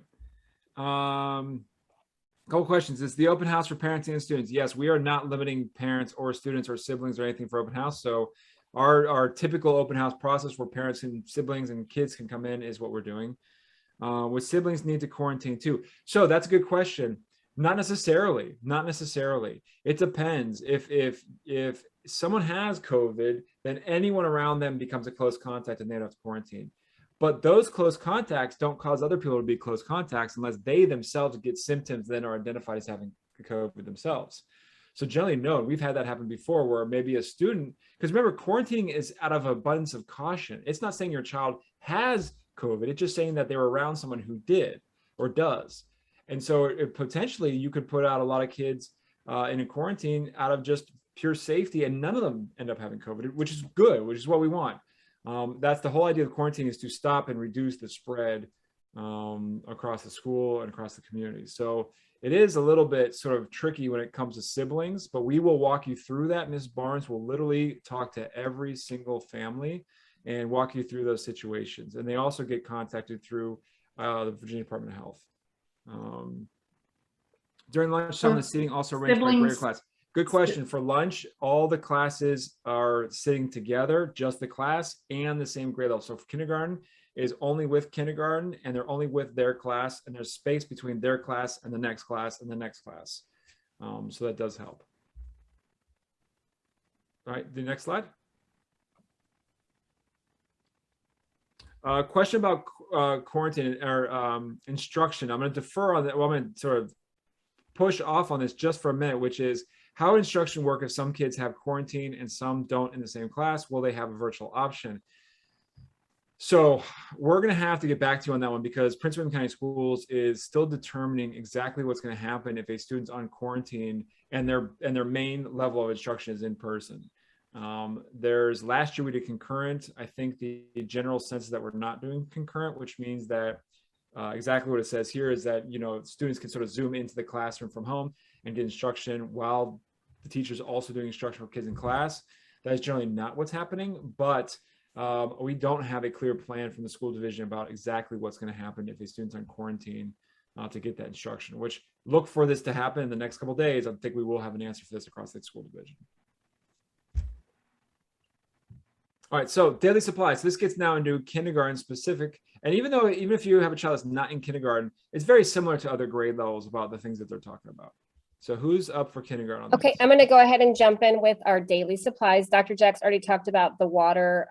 Couple questions. Is the open house for parenting and students? Yes, we are not limiting parents or students or siblings or anything for open house. So our typical open house process where parents and siblings and kids can come in is what we're doing. Would siblings need to quarantine too? So that's a good question. Not necessarily. It depends. If someone has COVID, then anyone around them becomes a close contact and they don't have to quarantine. But those close contacts don't cause other people to be close contacts unless they themselves get symptoms then are identified as having COVID themselves. So generally, no, we've had that happen before where maybe a student, because remember, quarantining is out of abundance of caution. It's not saying your child has COVID. It's just saying that they were around someone who did or does. And so potentially you could put out a lot of kids in a quarantine out of just pure safety, and none of them end up having COVID, which is good, which is what we want. That's the whole idea of quarantine, is to stop and reduce the spread across the school and across the community. So it is a little bit sort of tricky when it comes to siblings, but we will walk you through that. Ms. Barnes will literally talk to every single family and walk you through those situations. And they also get contacted through the Virginia Department of Health. During lunchtime, the seating also arranged by grade class. Good question. For lunch, all the classes are sitting together, just the class and the same grade level. So for kindergarten is only with kindergarten, and they're only with their class, and there's space between their class and the next class and the next class. So that does help. All right, the next slide. Question about quarantine or instruction. I'm going to defer on that. Well, I'm going to sort of push off on this just for a minute, which is how would instruction work if some kids have quarantine and some don't in the same class? Will they have a virtual option? So we're going to have to get back to you on that one, because Prince William County Schools is still determining exactly what's going to happen if a student's on quarantine and their main level of instruction is in person. Last year we did concurrent. I think the general sense is that we're not doing concurrent, which means that exactly what it says here is that, students can sort of zoom into the classroom from home and get instruction while the teacher's also doing instruction for kids in class. That is generally not what's happening, but we don't have a clear plan from the school division about exactly what's going to happen if a student's on quarantine to get that instruction, which look for this to happen in the next couple of days. I think we will have an answer for this across the school division. All right, so daily supplies. So this gets now into kindergarten specific. And even if you have a child that's not in kindergarten, it's very similar to other grade levels about the things that they're talking about. So who's up for kindergarten? On okay, this? I'm going to go ahead and jump in with our daily supplies. Dr. Jacks already talked about the water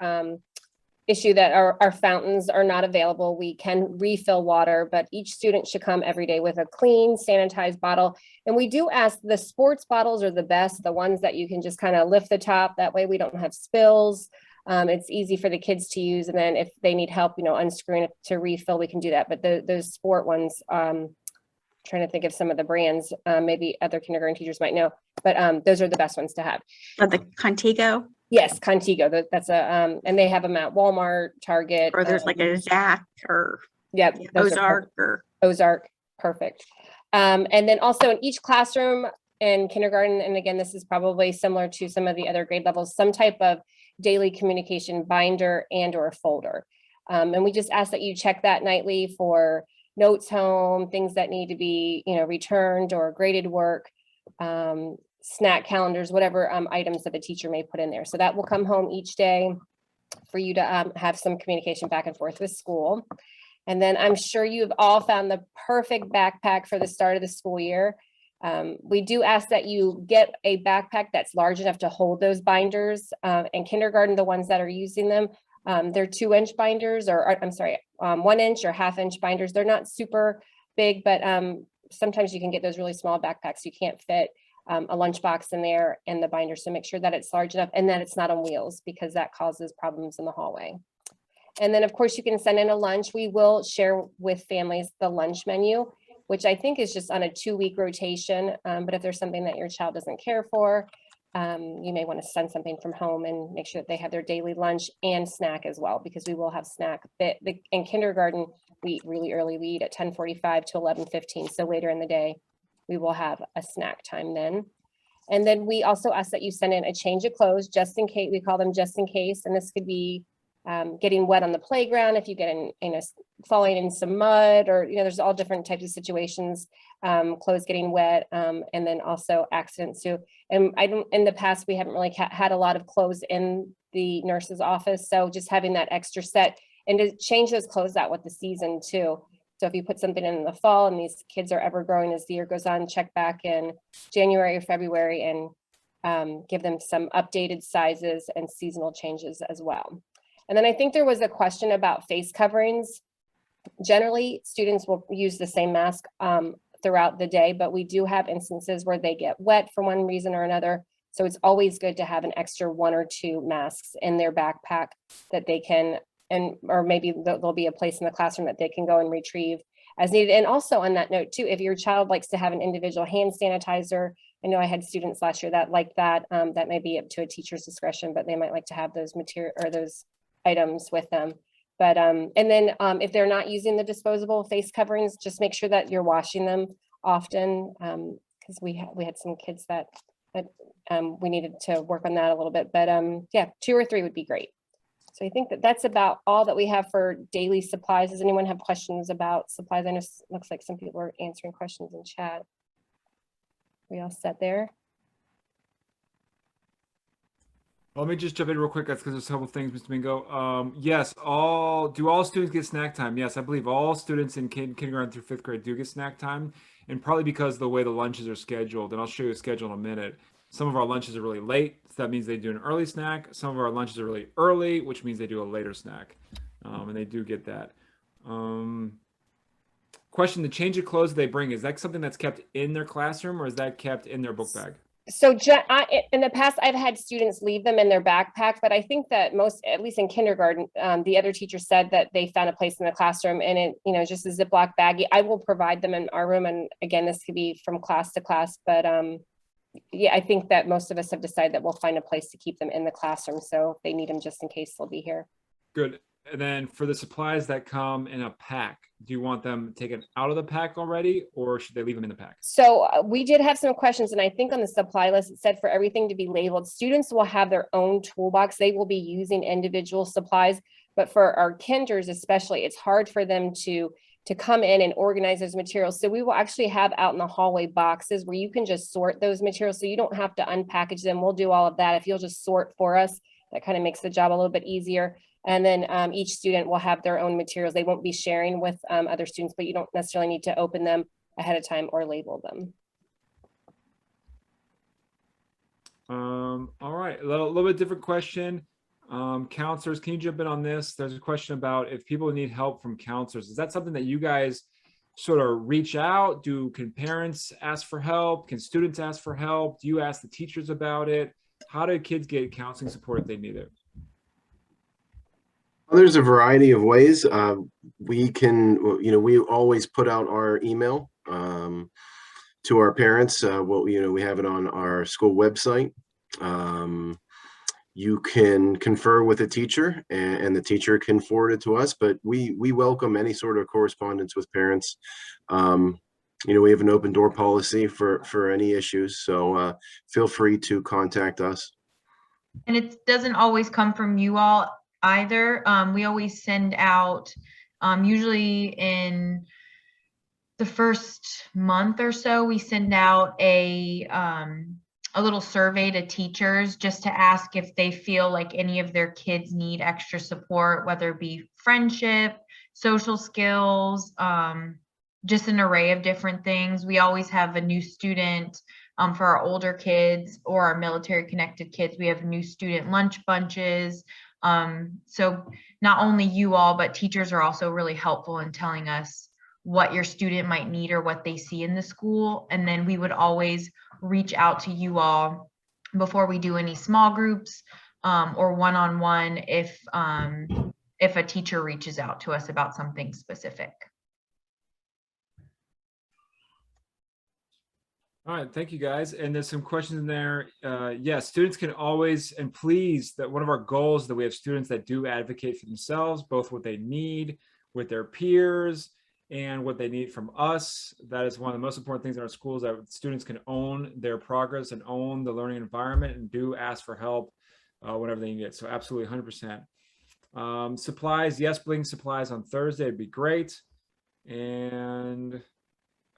issue, that our fountains are not available. We can refill water, but each student should come every day with a clean, sanitized bottle. And we do ask, the sports bottles are the best, the ones that you can just kind of lift the top. That way we don't have spills. It's easy for the kids to use. And then if they need help, unscrewing it to refill, we can do that. But those sport ones, trying to think of some of the brands, maybe other kindergarten teachers might know, but those are the best ones to have. The Contigo? Yes, Contigo. That's and they have them at Walmart, Target. Or there's like a Zach or Ozark or Ozark. Perfect. And then also in each classroom in kindergarten, and again, this is probably similar to some of the other grade levels, some type of daily communication binder and or folder. And we just ask that you check that nightly for notes home, things that need to be, returned or graded work, snack calendars, whatever items that the teacher may put in there. So that will come home each day. for you to have some communication back and forth with school. And then I'm sure you've all found the perfect backpack for the start of the school year. We do ask that you get a backpack that's large enough to hold those binders. In kindergarten, the ones that are using them, they're 2-inch binders, or I'm sorry, 1-inch or 1/2-inch binders. They're not super big, but sometimes you can get those really small backpacks. You can't fit a lunchbox in there and the binder. So make sure that it's large enough and that it's not on wheels, because that causes problems in the hallway. And then of course you can send in a lunch. We will share with families the lunch menu, which I think is just on a 2-week rotation. But if there's something that your child doesn't care for, you may want to send something from home and make sure that they have their daily lunch and snack as well, because we will have snack. In kindergarten, we eat really early. We eat at 10:45 to 11:15. So later in the day, we will have a snack time then. And then we also ask that you send in a change of clothes, just in case. We call them just in case. And this could be getting wet on the playground, if you get in, falling in some mud, or, there's all different types of situations, clothes getting wet, and then also accidents too. And in the past, we haven't really had a lot of clothes in the nurse's office. So just having that extra set and to change those clothes out with the season too. So if you put something in the fall and these kids are ever growing as the year goes on, check back in January or February and give them some updated sizes and seasonal changes as well. And then I think there was a question about face coverings. Generally, students will use the same mask throughout the day, but we do have instances where they get wet for one reason or another. So it's always good to have an extra 1 or 2 masks in their backpack that they can, or maybe there'll be a place in the classroom that they can go and retrieve as needed. And also on that note too, if your child likes to have an individual hand sanitizer, I know I had students last year that like that. That may be up to a teacher's discretion, but they might like to have those material or those items with them. But and then if they're not using the disposable face coverings, just make sure that you're washing them often, because we had some kids that we needed to work on that a little bit. But yeah, 2 or 3 would be great. So I think that's about all that we have for daily supplies. Does anyone have questions about supplies? I know it looks like some people are answering questions in chat. We all set there? Let me just jump in real quick. That's because there's a couple things, Mr. Mingo. Yes, do all students get snack time? Yes, I believe all students in kindergarten through 5th grade do get snack time, and probably because of the way the lunches are scheduled. And I'll show you a schedule in a minute. Some of our lunches are really late, so that means they do an early snack. Some of our lunches are really early, which means they do a later snack, and they do get that. Question: the change of clothes they bring, is that something that's kept in their classroom, or is that kept in their book bag? So in the past, I've had students leave them in their backpack, but I think that most, at least in kindergarten, the other teacher said that they found a place in the classroom and it, just a Ziploc baggie. I will provide them in our room. And again, this could be from class to class, but yeah, I think that most of us have decided that we'll find a place to keep them in the classroom. So if they need them just in case, they'll be here. Good. And then for the supplies that come in a pack, do you want them taken out of the pack already, or should they leave them in the pack? So we did have some questions, and I think on the supply list, it said for everything to be labeled. Students will have their own toolbox. They will be using individual supplies, but for our kinders especially, it's hard for them to come in and organize those materials. So we will actually have out in the hallway boxes where you can just sort those materials, so you don't have to unpackage them. We'll do all of that. If you'll just sort for us, that kind of makes the job a little bit easier. And then each student will have their own materials. They won't be sharing with other students, but you don't necessarily need to open them ahead of time or label them. All right, a little bit different question. Counselors, can you jump in on this? There's a question about if people need help from counselors. Is that something that you guys sort of reach out? Can parents ask for help? Can students ask for help? Do you ask the teachers about it? How do kids get counseling support if they need it? There's a variety of ways. We can, we always put out our email to our parents. We have it on our school website. You can confer with a teacher, and the teacher can forward it to us. But we welcome any sort of correspondence with parents. We have an open door policy for any issues. So feel free to contact us. And it doesn't always come from you all either. We always send out, usually in the first month or so, we send out a a little survey to teachers just to ask if they feel like any of their kids need extra support, whether it be friendship, social skills, just an array of different things. We always have a new student for our older kids or our military connected kids. We have new student lunch bunches. So not only you all, but teachers are also really helpful in telling us what your student might need or what they see in the school. And then we would always reach out to you all before we do any small groups or one-on-one if a teacher reaches out to us about something specific. All right, thank you guys. And there's some questions in there. Yes, students can always, and please, that one of our goals is that we have students that do advocate for themselves, both what they need with their peers and what they need from us. That is one of the most important things in our schools, that students can own their progress and own the learning environment and do ask for help whenever they need it. So absolutely 100%. Supplies, yes, bling supplies on Thursday would be great. And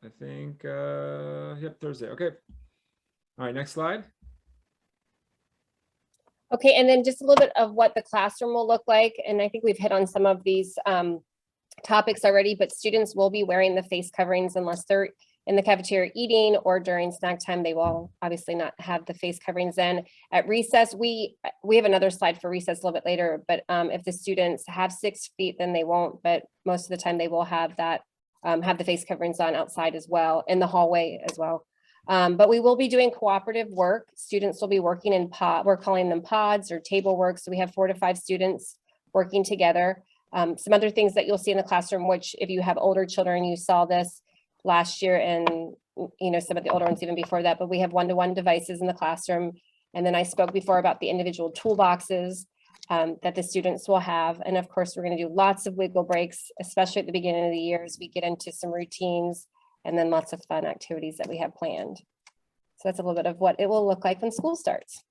I think, yep, Thursday. Okay. All right, next slide. Okay, and then just a little bit of what the classroom will look like. And I think we've hit on some of these topics already, but students will be wearing the face coverings unless they're in the cafeteria eating or during snack time. They will obviously not have the face coverings. Then at recess, we have another slide for recess a little bit later, but if the students have 6 feet, then they won't, but most of the time they will have that, have the face coverings on outside as well, in the hallway as well. But we will be doing cooperative work. Students will be working in we're calling them pods or table work. So we have 4 to 5 students working together. Some other things that you'll see in the classroom, which if you have older children, you saw this last year and some of the older ones even before that, but we have one-to-one devices in the classroom. And then I spoke before about the individual toolboxes that the students will have. And of course, we're going to do lots of wiggle breaks, especially at the beginning of the year as we get into some routines and then lots of fun activities that we have planned. So that's a little bit of what it will look like when school starts.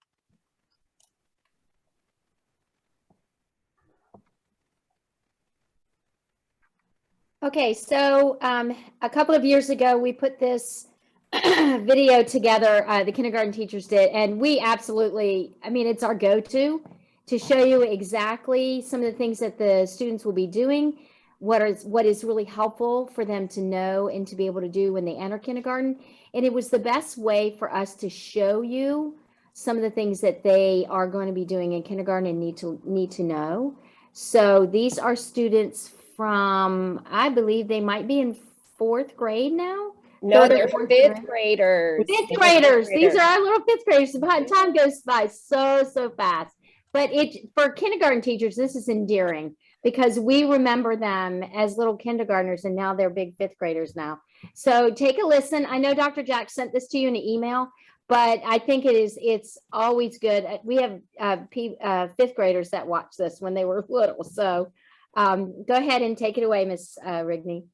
Okay, so a couple of years ago, we put this video together, the kindergarten teachers did, and we absolutely, I mean, it's our go-to to show you exactly some of the things that the students will be doing, what is really helpful for them to know and to be able to do when they enter kindergarten. And it was the best way for us to show you some of the things that they are going to be doing in kindergarten and need to know. So these are students from, I believe they might be in 4th grade now. No, they're 5th graders. 5th graders. These are our little 5th graders. Time goes by so fast. But for kindergarten teachers, this is endearing because we remember them as little kindergartners and now they're big 5th graders now. So take a listen. I know Dr. Jack sent this to you in an email, but I think it's always good. We have 5th graders that watch this when they were little. So go ahead and take it away, Miss Rigney.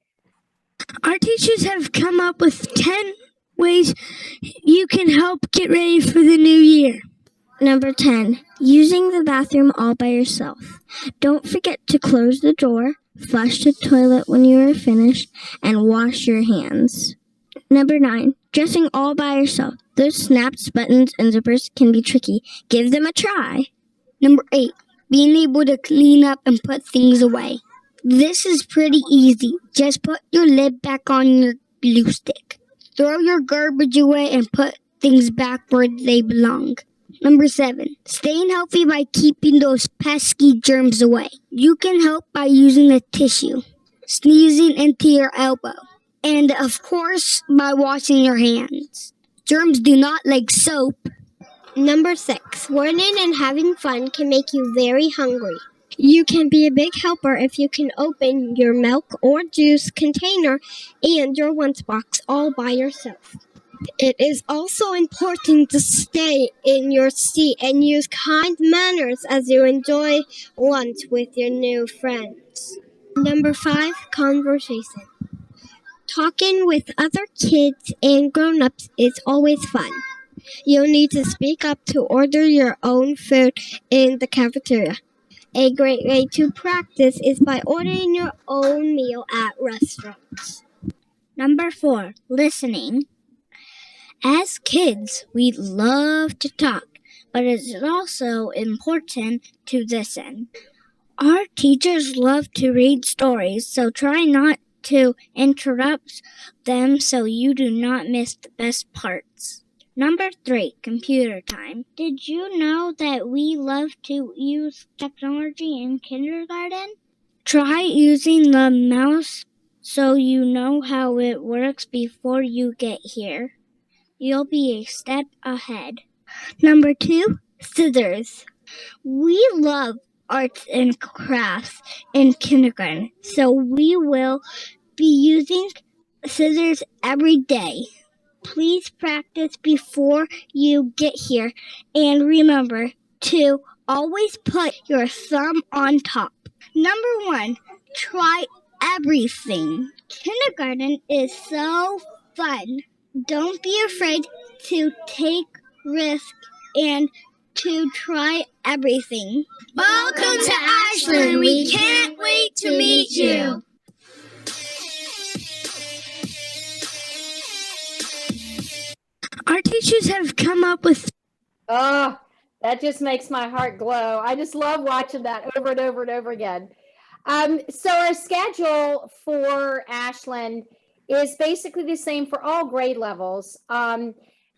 Our teachers have come up with 10 ways you can help get ready for the new year. Number 10, using the bathroom all by yourself. Don't forget to close the door, flush the toilet when you are finished, and wash your hands. Number 9, dressing all by yourself. Those snaps, buttons, and zippers can be tricky. Give them a try. Number 8, being able to clean up and put things away. This is pretty easy. Just put your lid back on your glue stick. Throw your garbage away and put things back where they belong. Number 7, staying healthy by keeping those pesky germs away. You can help by using a tissue, sneezing into your elbow, and of course, by washing your hands. Germs do not like soap. Number 6, learning and having fun can make you very hungry. You can be a big helper if you can open your milk or juice container and your lunchbox all by yourself. It is also important to stay in your seat and use kind manners as you enjoy lunch with your new friends. Number 5, conversation. Talking with other kids and grown-ups is always fun. You'll need to speak up to order your own food in the cafeteria. A great way to practice is by ordering your own meal at restaurants. Number 4, listening. As kids, we love to talk, but it's also important to listen. Our teachers love to read stories, so try not to interrupt them so you do not miss the best parts. Number 3, computer time. Did you know that we love to use technology in kindergarten? Try using the mouse so you know how it works before you get here. You'll be a step ahead. Number 2, scissors. We love arts and crafts in kindergarten, so we will be using scissors every day. Please practice before you get here, and remember to always put your thumb on top. Number 1, try everything. Kindergarten is so fun. Don't be afraid to take risks and to try everything. Welcome to Ashland. We can't wait to meet you. Our teachers have come up with... Oh, that just makes my heart glow. I just love watching that over and over and over again. So our schedule for Ashland is basically the same for all grade levels.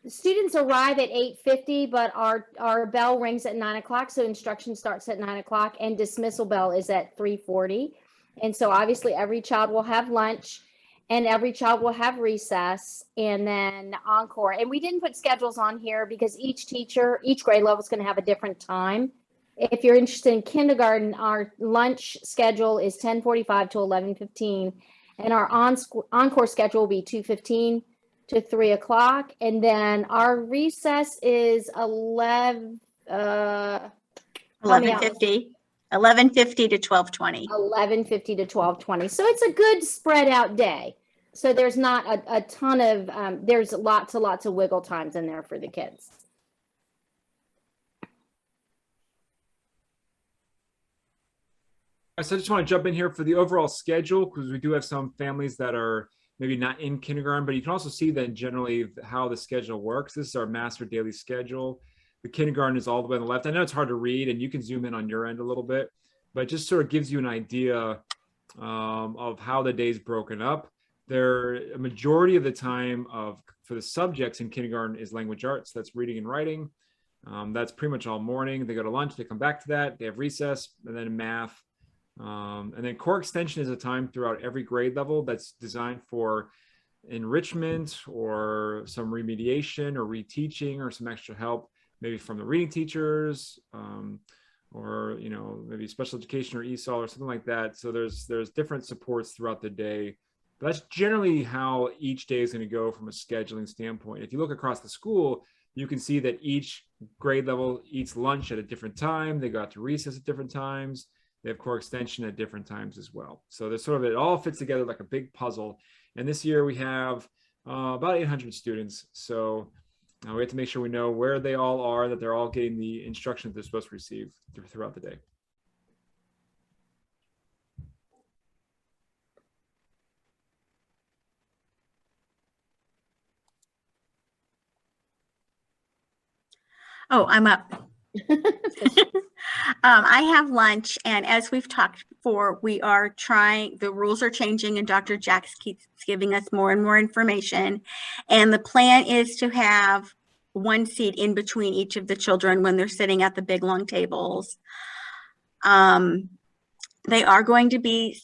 Students arrive at 8:50, but our bell rings at 9 o'clock. So instruction starts at 9 o'clock and dismissal bell is at 3:40. And so obviously every child will have lunch and every child will have recess and then encore. And we didn't put schedules on here because each grade level is going to have a different time. If you're interested in kindergarten, our lunch schedule is 10:45 to 11:15, and our encore schedule will be 2:15 to 3 o'clock, and then our recess is 11:50 to 12:20. 11:50 to 12:20. So it's a good spread out day. So there's not a ton of there's lots of wiggle times in there for the kids. So I just want to jump in here for the overall schedule, because we do have some families that are maybe not in kindergarten, but you can also see that generally how the schedule works. This is our master daily schedule. The kindergarten is all the way on the left. I know it's hard to read and you can zoom in on your end a little bit, but it just sort of gives you an idea of how the day's broken up. A majority of the time for the subjects in kindergarten is language arts. That's reading and writing. That's pretty much all morning. They go to lunch, they come back to that, they have recess, and then math. And then core extension is a time throughout every grade level that's designed for enrichment or some remediation or reteaching or some extra help, maybe from the reading teachers, or maybe special education or ESOL or something like that. So there's different supports throughout the day. But that's generally how each day is going to go from a scheduling standpoint. If you look across the school, you can see that each grade level eats lunch at a different time. They go out to recess at different times. They have core extension at different times as well. So there's it all fits together like a big puzzle. And this year we have about 800 students. So we have to make sure we know where they all are, that they're all getting the instruction that they're supposed to receive throughout the day. Oh, I'm up. I have lunch, and as we've talked before, we are trying, the rules are changing, and Dr. Jacks keeps giving us more and more information. And the plan is to have one seat in between each of the children when they're sitting at the big long tables. They are going to be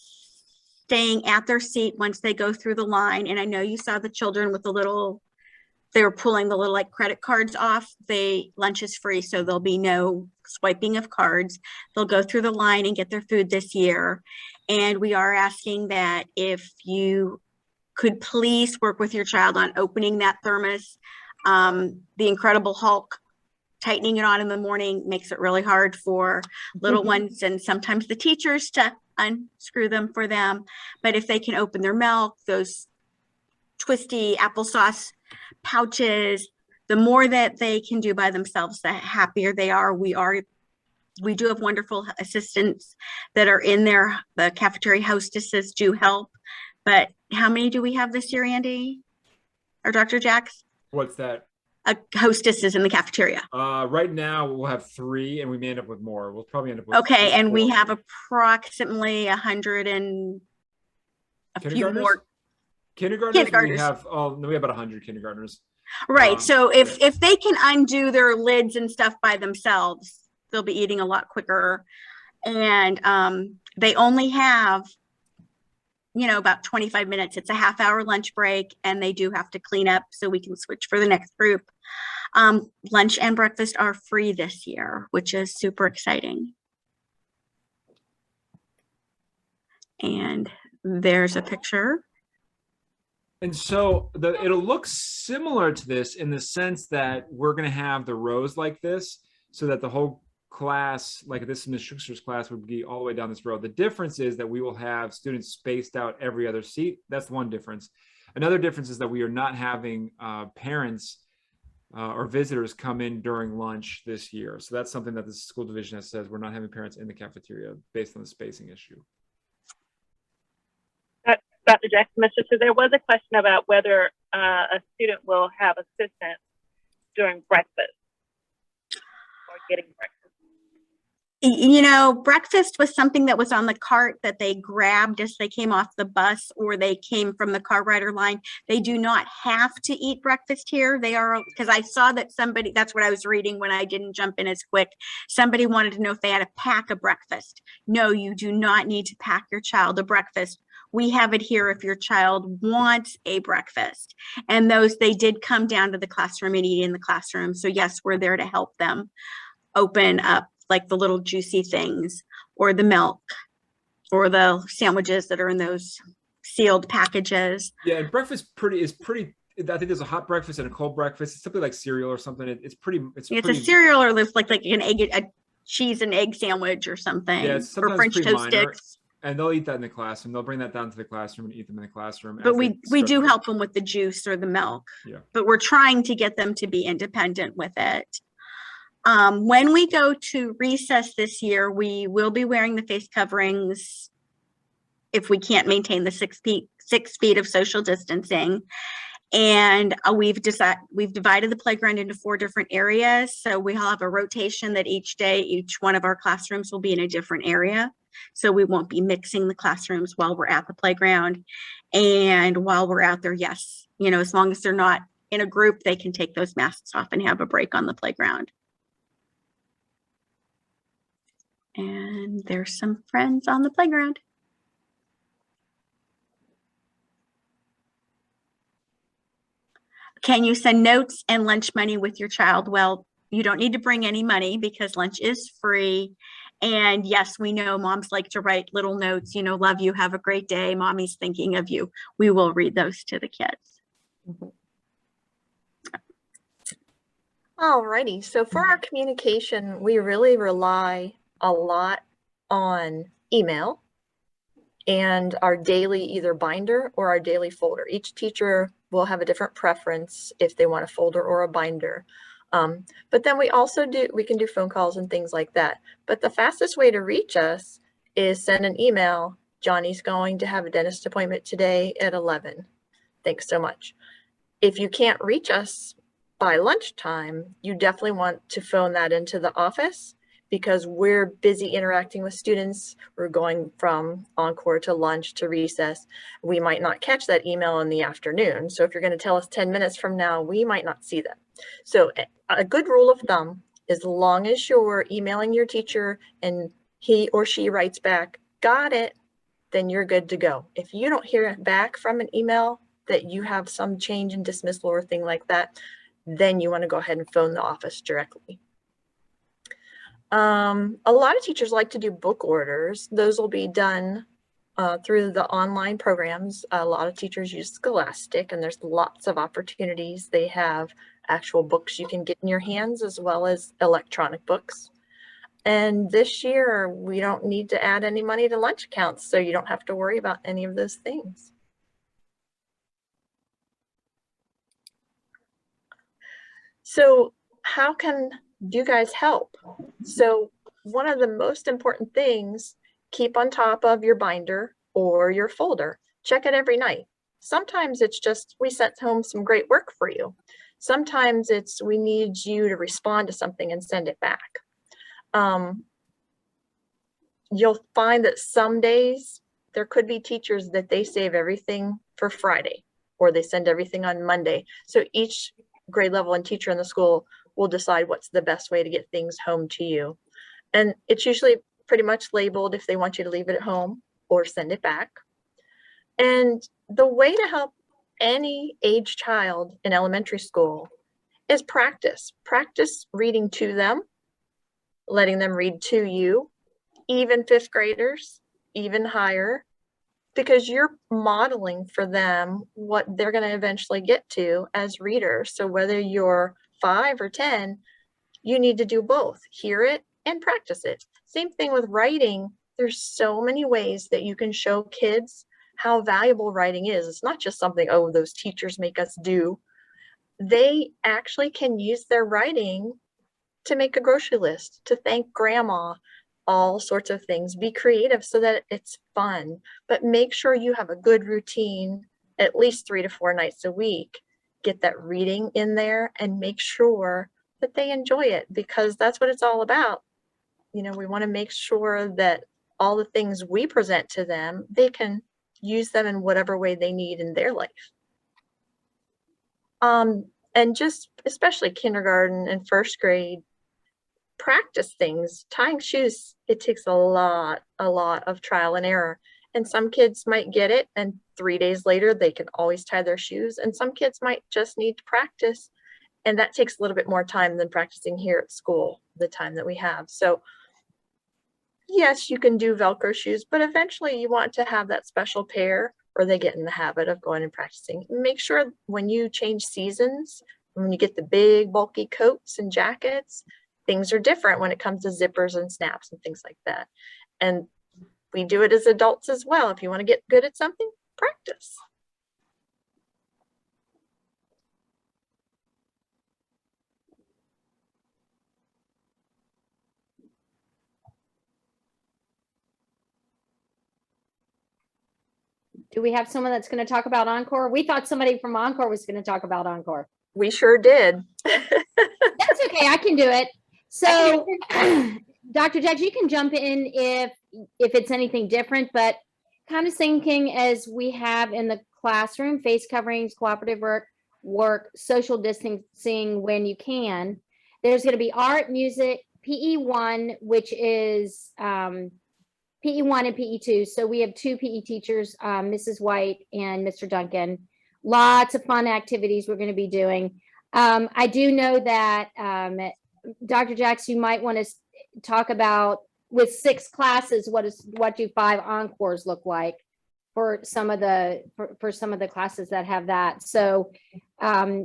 staying at their seat once they go through the line. And I know you saw the children with the little, they were pulling the little like credit cards off. Lunch is free, so there'll be no swiping of cards. They'll go through the line and get their food this year. And we are asking that if you could please work with your child on opening that thermos. The Incredible Hulk, tightening it on in the morning makes it really hard for little ones and sometimes the teachers to unscrew them for them. But if they can open their milk, those twisty applesauce pouches, the more that they can do by themselves, the happier they are. We do have wonderful assistants that are in there. The cafeteria hostesses do help. But how many do we have this year, Andy or Dr. Jacks? What's that? Hostesses in the cafeteria. Right now we'll have 3, and we may end up with more. We'll probably end up with Okay, 3 or and we 4. have approximately 100 and a few Kindergartners? more. Kindergartners, we have about 100 kindergartners. Right. So if they can undo their lids and stuff by themselves, they'll be eating a lot quicker. And they only have, about 25 minutes. It's a half-hour lunch break, and they do have to clean up so we can switch for the next group. Lunch and breakfast are free this year, which is super exciting. And there's a picture. And so it'll look similar to this in the sense that we're going to have the rows like this, so that the whole class, like this is Ms. Schuster's class, would be all the way down this row. The difference is that we will have students spaced out every other seat. That's one difference. Another difference is that we are not having parents or visitors come in during lunch this year. So that's something that the school division has said, we're not having parents in the cafeteria based on the spacing issue. Dr. Jackson, so there was a question about whether a student will have assistance during breakfast or getting breakfast. Breakfast was something that was on the cart that they grabbed as they came off the bus or they came from the car rider line. They do not have to eat breakfast here. They are, because I saw that somebody, that's what I was reading when I didn't jump in as quick. Somebody wanted to know if they had to pack a breakfast. No, you do not need to pack your child a breakfast. We have it here if your child wants a breakfast. And they did come down to the classroom and eat in the classroom. So yes, we're there to help them open up like the little juicy things or the milk or the sandwiches that are in those sealed packages. Yeah, and breakfast is pretty. I think there's a hot breakfast and a cold breakfast. It's something like cereal or something. It's pretty. It's a cereal or like an egg, a cheese and egg sandwich or something. Yeah, it's or French toast sticks. And they'll eat that in the classroom. They'll bring that down to the classroom and eat them in the classroom. But we do help them with the juice or the milk. Yeah. But we're trying to get them to be independent with it. When we go to recess this year, we will be wearing the face coverings if we can't maintain the 6 feet of social distancing. And we've divided the playground into 4 different areas. So we'll have a rotation that each day, each one of our classrooms will be in a different area. So we won't be mixing the classrooms while we're at the playground. And while we're out there, yes, as long as they're not in a group, they can take those masks off and have a break on the playground. And there's some friends on the playground. Can you send notes and lunch money with your child? Well, you don't need to bring any money because lunch is free. And yes, we know moms like to write little notes, love you, have a great day, mommy's thinking of you. We will read those to the kids. Mm-hmm. Alrighty, so for our communication, we really rely a lot on email and our daily either binder or our daily folder. Each teacher will have a different preference if they want a folder or a binder. But then we can do phone calls and things like that. But the fastest way to reach us is send an email. Johnny's going to have a dentist appointment today at 11. Thanks so much. If you can't reach us by lunchtime, you definitely want to phone that into the office because we're busy interacting with students. We're going from Encore to lunch to recess. We might not catch that email in the afternoon. So if you're going to tell us 10 minutes from now, we might not see them. So a good rule of thumb, as long as you're emailing your teacher and he or she writes back, got it, then you're good to go. If you don't hear back from an email that you have some change in dismissal or thing like that, then you want to go ahead and phone the office directly. A lot of teachers like to do book orders. Those will be done through the online programs. A lot of teachers use Scholastic, and there's lots of opportunities. They have actual books you can get in your hands as well as electronic books. And this year, we don't need to add any money to lunch accounts, so you don't have to worry about any of those things. So how can you guys help? So one of the most important things, keep on top of your binder or your folder. Check it every night. Sometimes it's just, we sent home some great work for you. Sometimes it's we need you to respond to something and send it back. You'll find that some days there could be teachers that they save everything for Friday, or they send everything on Monday. So each grade level and teacher in the school will decide what's the best way to get things home to you. And it's usually pretty much labeled if they want you to leave it at home or send it back. And the way to help any age child in elementary school is practice. Practice reading to them, letting them read to you, even fifth graders, even higher, because you're modeling for them what they're going to eventually get to as readers. So whether you're 5 or 10, you need to do both, hear it and practice it. Same thing with writing. There's so many ways that you can show kids how valuable writing is. It's not just something, oh, those teachers make us do. They actually can use their writing to make a grocery list, to thank grandma, all sorts of things. Be creative so that it's fun, but make sure you have a good routine, at least 3 to 4 nights a week. Get that reading in there and make sure that they enjoy it, because that's what it's all about. You know, we want to make sure that all the things we present to them, they can use them in whatever way they need in their life. And just especially kindergarten and first grade, practice things. Tying shoes, it takes a lot of trial and error. And some kids might get it and 3 days later they can always tie their shoes. And some kids might just need to practice. And that takes a little bit more time than practicing here at school, the time that we have. So yes, you can do Velcro shoes, but eventually you want to have that special pair, or they get in the habit of going and practicing. Make sure when you change seasons, when you get the big bulky coats and jackets, things are different when it comes to zippers and snaps and things like that. And we do it as adults as well. If you want to get good at something, practice. Do we have someone that's going to talk about Encore? We thought somebody from Encore was going to talk about Encore. We sure did. That's okay. I can do it. So, Dr. Judge, you can jump in if it's anything different, but kind of thinking as we have in the classroom, face coverings, cooperative work, social distancing when you can. There's going to be art, music, PE1, which is PE1 and PE2. So we have 2 PE teachers, Mrs. White and Mr. Duncan. Lots of fun activities we're going to be doing. I do know that Dr. Jax, you might want to talk about with 6 classes, what do 5 encores look like for some of the classes that have that. So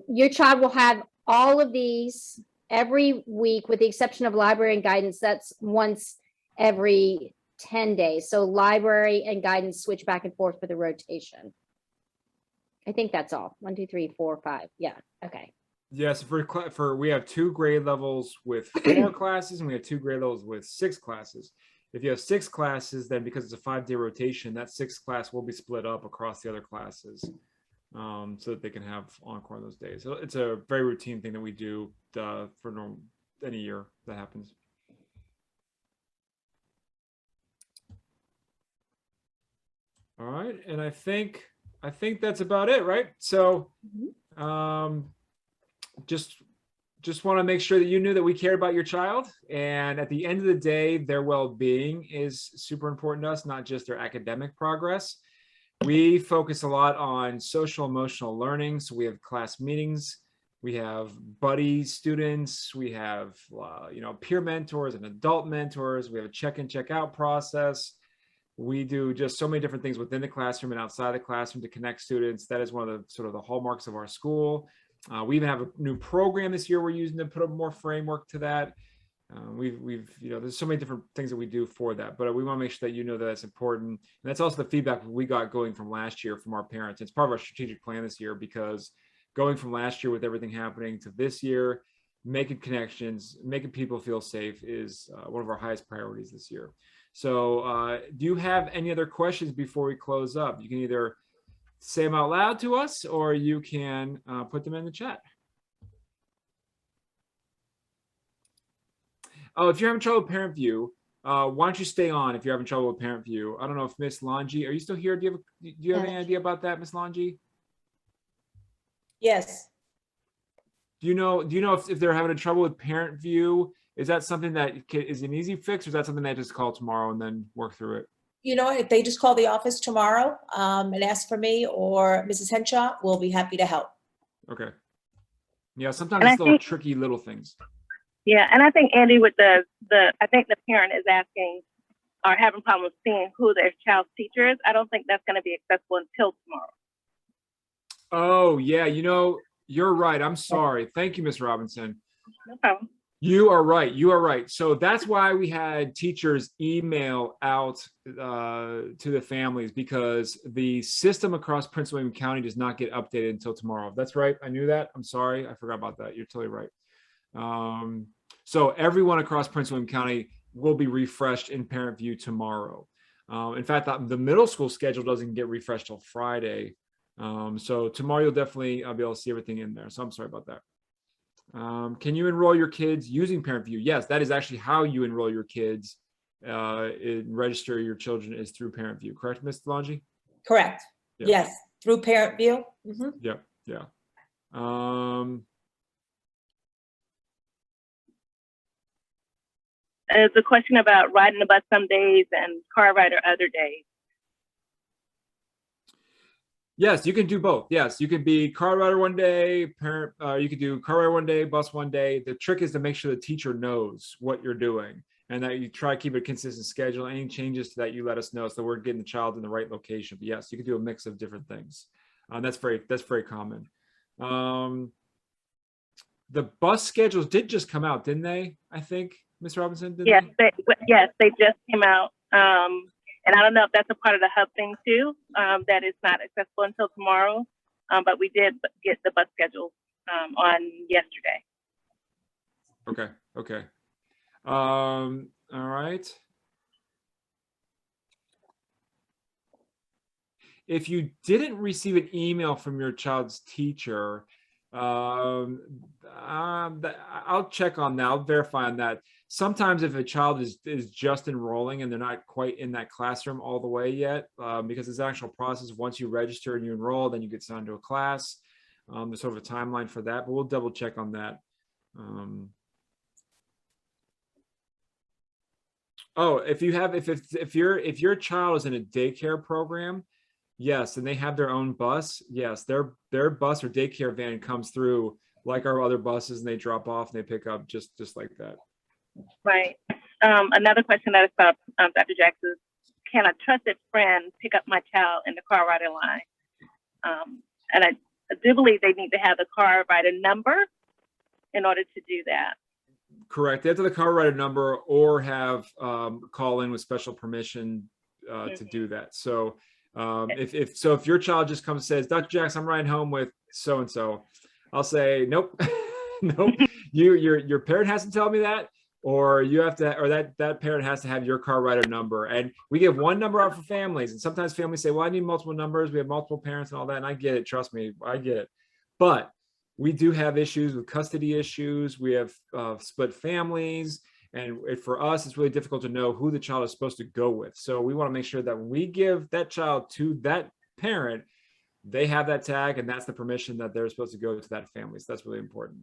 your child will have all of these every week, with the exception of library and guidance. That's once every 10 days. So library and guidance switch back and forth for the rotation. I think that's all. 1, 2, 3, 4, 5. Yeah. Okay. Yes, for we have 2 grade levels with 4 classes, and we have 2 grade levels with 6 classes. If you have 6 classes, then because it's a 5-day rotation, that 6th class will be split up across the other classes, so that they can have encore on those days. So it's a very routine thing that we do for any year that happens. All right, and I think that's about it, right? So, just want to make sure that you knew that we care about your child, and at the end of the day, their well-being is super important to us, not just their academic progress. We focus a lot on social emotional learning. So we have class meetings, we have buddy students, we have peer mentors and adult mentors, we have a check-in check-out process. We do just so many different things within the classroom and outside the classroom to connect students. That is one of the sort of the hallmarks of our school. We even have a new program this year we're using to put a more framework to that. There's so many different things that we do for that, but we want to make sure that you know that that's important. And that's also the feedback we got going from last year from our parents. It's part of our strategic plan this year, because going from last year with everything happening to this year, making connections, making people feel safe is one of our highest priorities this year. So do you have any other questions before we close up? You can either say them out loud to us, or you can put them in the chat. Oh, if you're having trouble with Parent View, why don't you stay on if you're having trouble with Parent View? I don't know if Miss Longi, are you still here? Do you have any idea about that, Miss Longi? Yes. Do you know if they're having trouble with Parent View? Is that something that is an easy fix, or is that something that just call tomorrow and then work through it? You know, if they just call the office tomorrow and ask for me or Mrs. Henshaw, we'll be happy to help. Okay. Yeah, sometimes it's little tricky little things. Yeah, and I think Andy, with I think the parent is asking or having problems seeing who their child's teacher is. I don't think that's going to be accessible until tomorrow. Oh yeah, you're right. I'm sorry. Thank you, Ms. Robinson. No problem. You are right. You are right. So that's why we had teachers email out to the families, because the system across Prince William County does not get updated until tomorrow. That's right. I knew that. I'm sorry. I forgot about that. You're totally right. So everyone across Prince William County will be refreshed in Parent View tomorrow. In fact, the middle school schedule doesn't get refreshed till Friday. So tomorrow you'll definitely be able to see everything in there. So I'm sorry about that. Can you enroll your kids using Parent View? Yes, that is actually how you enroll your kids and register your children, is through Parent View. Correct, Ms. Longi? Correct. Yeah. Yes, through Parent View. Mm-hmm. Yep. Yeah. It's a question about riding the bus some days and car ride other days. Yes, you can do both. Yes, you can be car rider one day, parent. You could do car rider one day, bus one day. The trick is to make sure the teacher knows what you're doing, and that you try to keep a consistent schedule. Any changes to that, you let us know, so we're getting the child in the right location. But yes, you can do a mix of different things. That's very common. The bus schedules did just come out, didn't they? I think, Ms. Robinson. Yes, they just came out. And I don't know if that's a part of the hub thing too, that is not accessible until tomorrow. But we did get the bus schedule on yesterday. Okay. All right. If you didn't receive an email from your child's teacher, I'll check on that. I'll verify on that. Sometimes if a child is just enrolling and they're not quite in that classroom all the way yet, because it's an actual process. Once you register and you enroll, then you get assigned to a class. There's sort of a timeline for that, but we'll double check on that. If your child is in a daycare program, yes, and they have their own bus, yes, their bus or daycare van comes through like our other buses, and they drop off and they pick up just like that. Right. Another question that is about Dr. Jackson is, can a trusted friend pick up my child in the car rider line? And I do believe they need to have the car rider number in order to do that. Correct. They have to have the car rider number or have call in with special permission to do that. So if your child just comes and says, Dr. Jackson, I'm riding home with so-and-so, I'll say, nope, nope. Your parent has to tell me that, or you have to, or that parent has to have your car rider number. And we give one number out for families. And sometimes families say, well, I need multiple numbers. We have multiple parents and all that. And I get it. Trust me, I get it. But we do have issues with custody issues. We have split families. And for us, it's really difficult to know who the child is supposed to go with. So we want to make sure that when we give that child to that parent, they have that tag, and that's the permission that they're supposed to go to that family. So that's really important.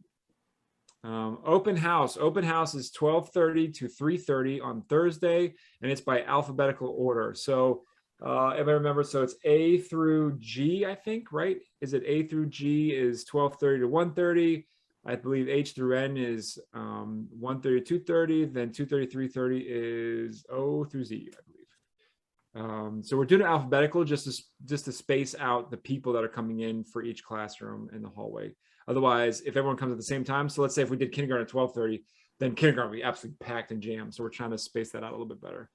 Open house is 12:30 to 3:30 on Thursday, and it's by alphabetical order. So if I remember, so it's A through G, I think, right? Is it A through G is 12:30 to 1:30? I believe H through N is 1:30 to 2:30. Then 2:30 to 3:30 is O through Z, I believe. So we're doing it alphabetical just to space out the people that are coming in for each classroom in the hallway. Otherwise, if everyone comes at the same time, so let's say if we did kindergarten at 12:30, then kindergarten would be absolutely packed and jammed. So we're trying to space that out a little bit better.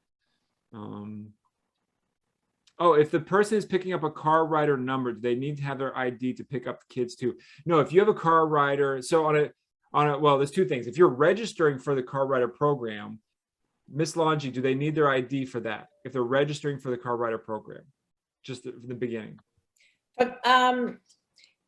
Oh, if the person is picking up a car rider number, do they need to have their ID to pick up the kids too? No, if you have a car rider, so well, there's two things. If you're registering for the car rider program, Miss Longi, do they need their ID for that? If they're registering for the car rider program, just from the beginning.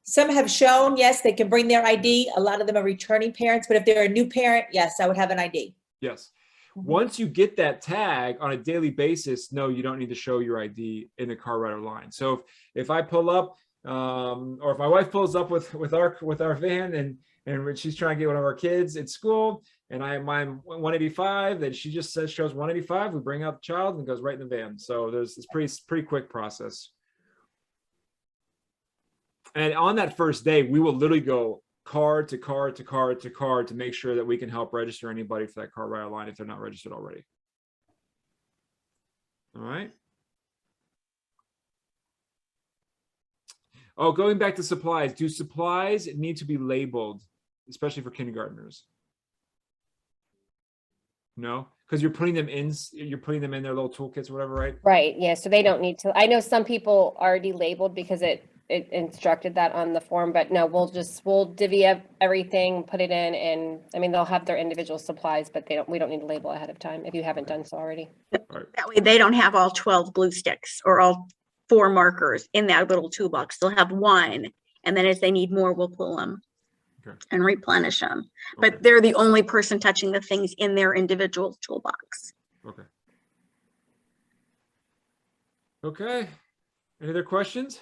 Some have shown, yes, they can bring their ID. A lot of them are returning parents, but if they're a new parent, yes, I would have an ID. Yes. Once you get that tag on a daily basis, no, you don't need to show your ID in the car rider line. So if I pull up, or if my wife pulls up with our van and she's trying to get one of our kids at school, and I'm 185, then she just shows 185. We bring out the child and it goes right in the van. So it's pretty quick process. And on that first day, we will literally go car to car to car to car to make sure that we can help register anybody for that car rider line if they're not registered already. All right. Oh, going back to supplies. Do supplies need to be labeled, especially for kindergartners? No, because you're putting them in their little toolkits or whatever, right? Right. Yeah. So they don't need to. I know some people already labeled because it instructed that on the form, but no, we'll divvy up everything, put it in, and I mean, they'll have their individual supplies, but we don't need to label ahead of time if you haven't done so already. That way they don't have all 12 glue sticks or all 4 markers in that little toolbox. They'll have one, and then as they need more, we'll pull them and replenish them. But they're the only person touching the things in their individual toolbox. Okay. Okay. Any other questions?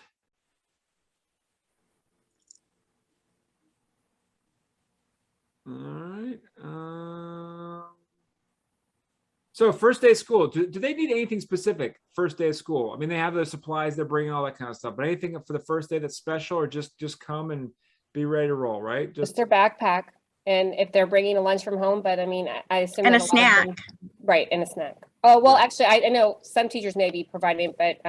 All right. So first day of school, do they need anything specific first day of school? I mean, they have their supplies, they're bringing all that kind of stuff, but anything for the first day that's special, or just come and be ready to roll, right? Just their backpack, and if they're bringing a lunch from home, but I mean, I assume And that a lot of snack. them- right, and a snack. Oh, well, actually, I know some teachers may be providing, but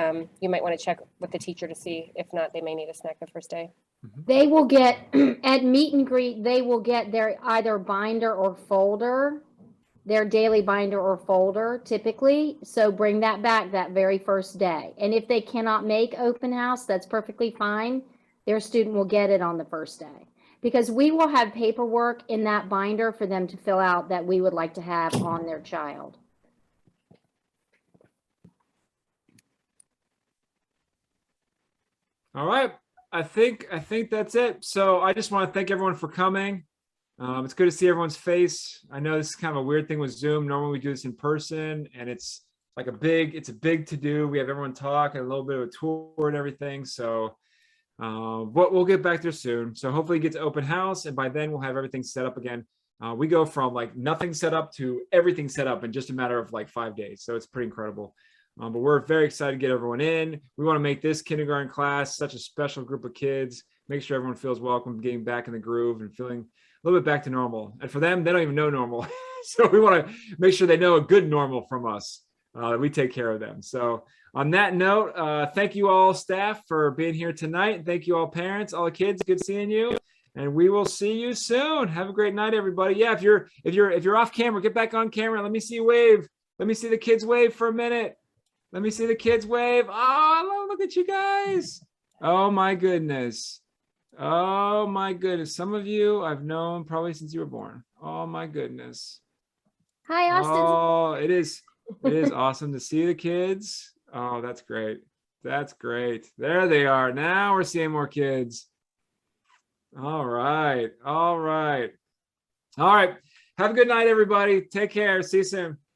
you might want to check with the teacher to see. If not, they may need a snack the first day. They will get, at meet and greet, they will get their either binder or folder, their daily binder or folder typically. So bring that back that very first day. And if they cannot make open house, that's perfectly fine. Their student will get it on the first day. Because we will have paperwork in that binder for them to fill out that we would like to have on their child. All right. I think that's it. So I just want to thank everyone for coming. It's good to see everyone's face. I know this is kind of a weird thing with Zoom. Normally we do this in person, and it's a big to do. We have everyone talk and a little bit of a tour and everything. So, but we'll get back there soon. So hopefully get to open house, and by then we'll have everything set up again. We go from nothing set up to everything set up in just a matter of 5 days. So it's pretty incredible. But we're very excited to get everyone in. We want to make this kindergarten class such a special group of kids, make sure everyone feels welcome, getting back in the groove and feeling a little bit back to normal. And for them, they don't even know normal. So we want to make sure they know a good normal from us, that we take care of them. So on that note, thank you all staff for being here tonight. Thank you all parents, all the kids, good seeing you. And we will see you soon. Have a great night, everybody. Yeah, if you're off camera, get back on camera. Let me see you wave. Let me see the kids wave for a minute. Let me see the kids wave. Oh, look at you guys. Oh my goodness. Oh my goodness. Some of you I've known probably since you were born. Oh my goodness. Hi, Austin. Oh, it is awesome to see the kids. Oh, that's great. That's great. There they are. Now we're seeing more kids. All right. All right. All right. Have a good night, everybody. Take care. See you soon.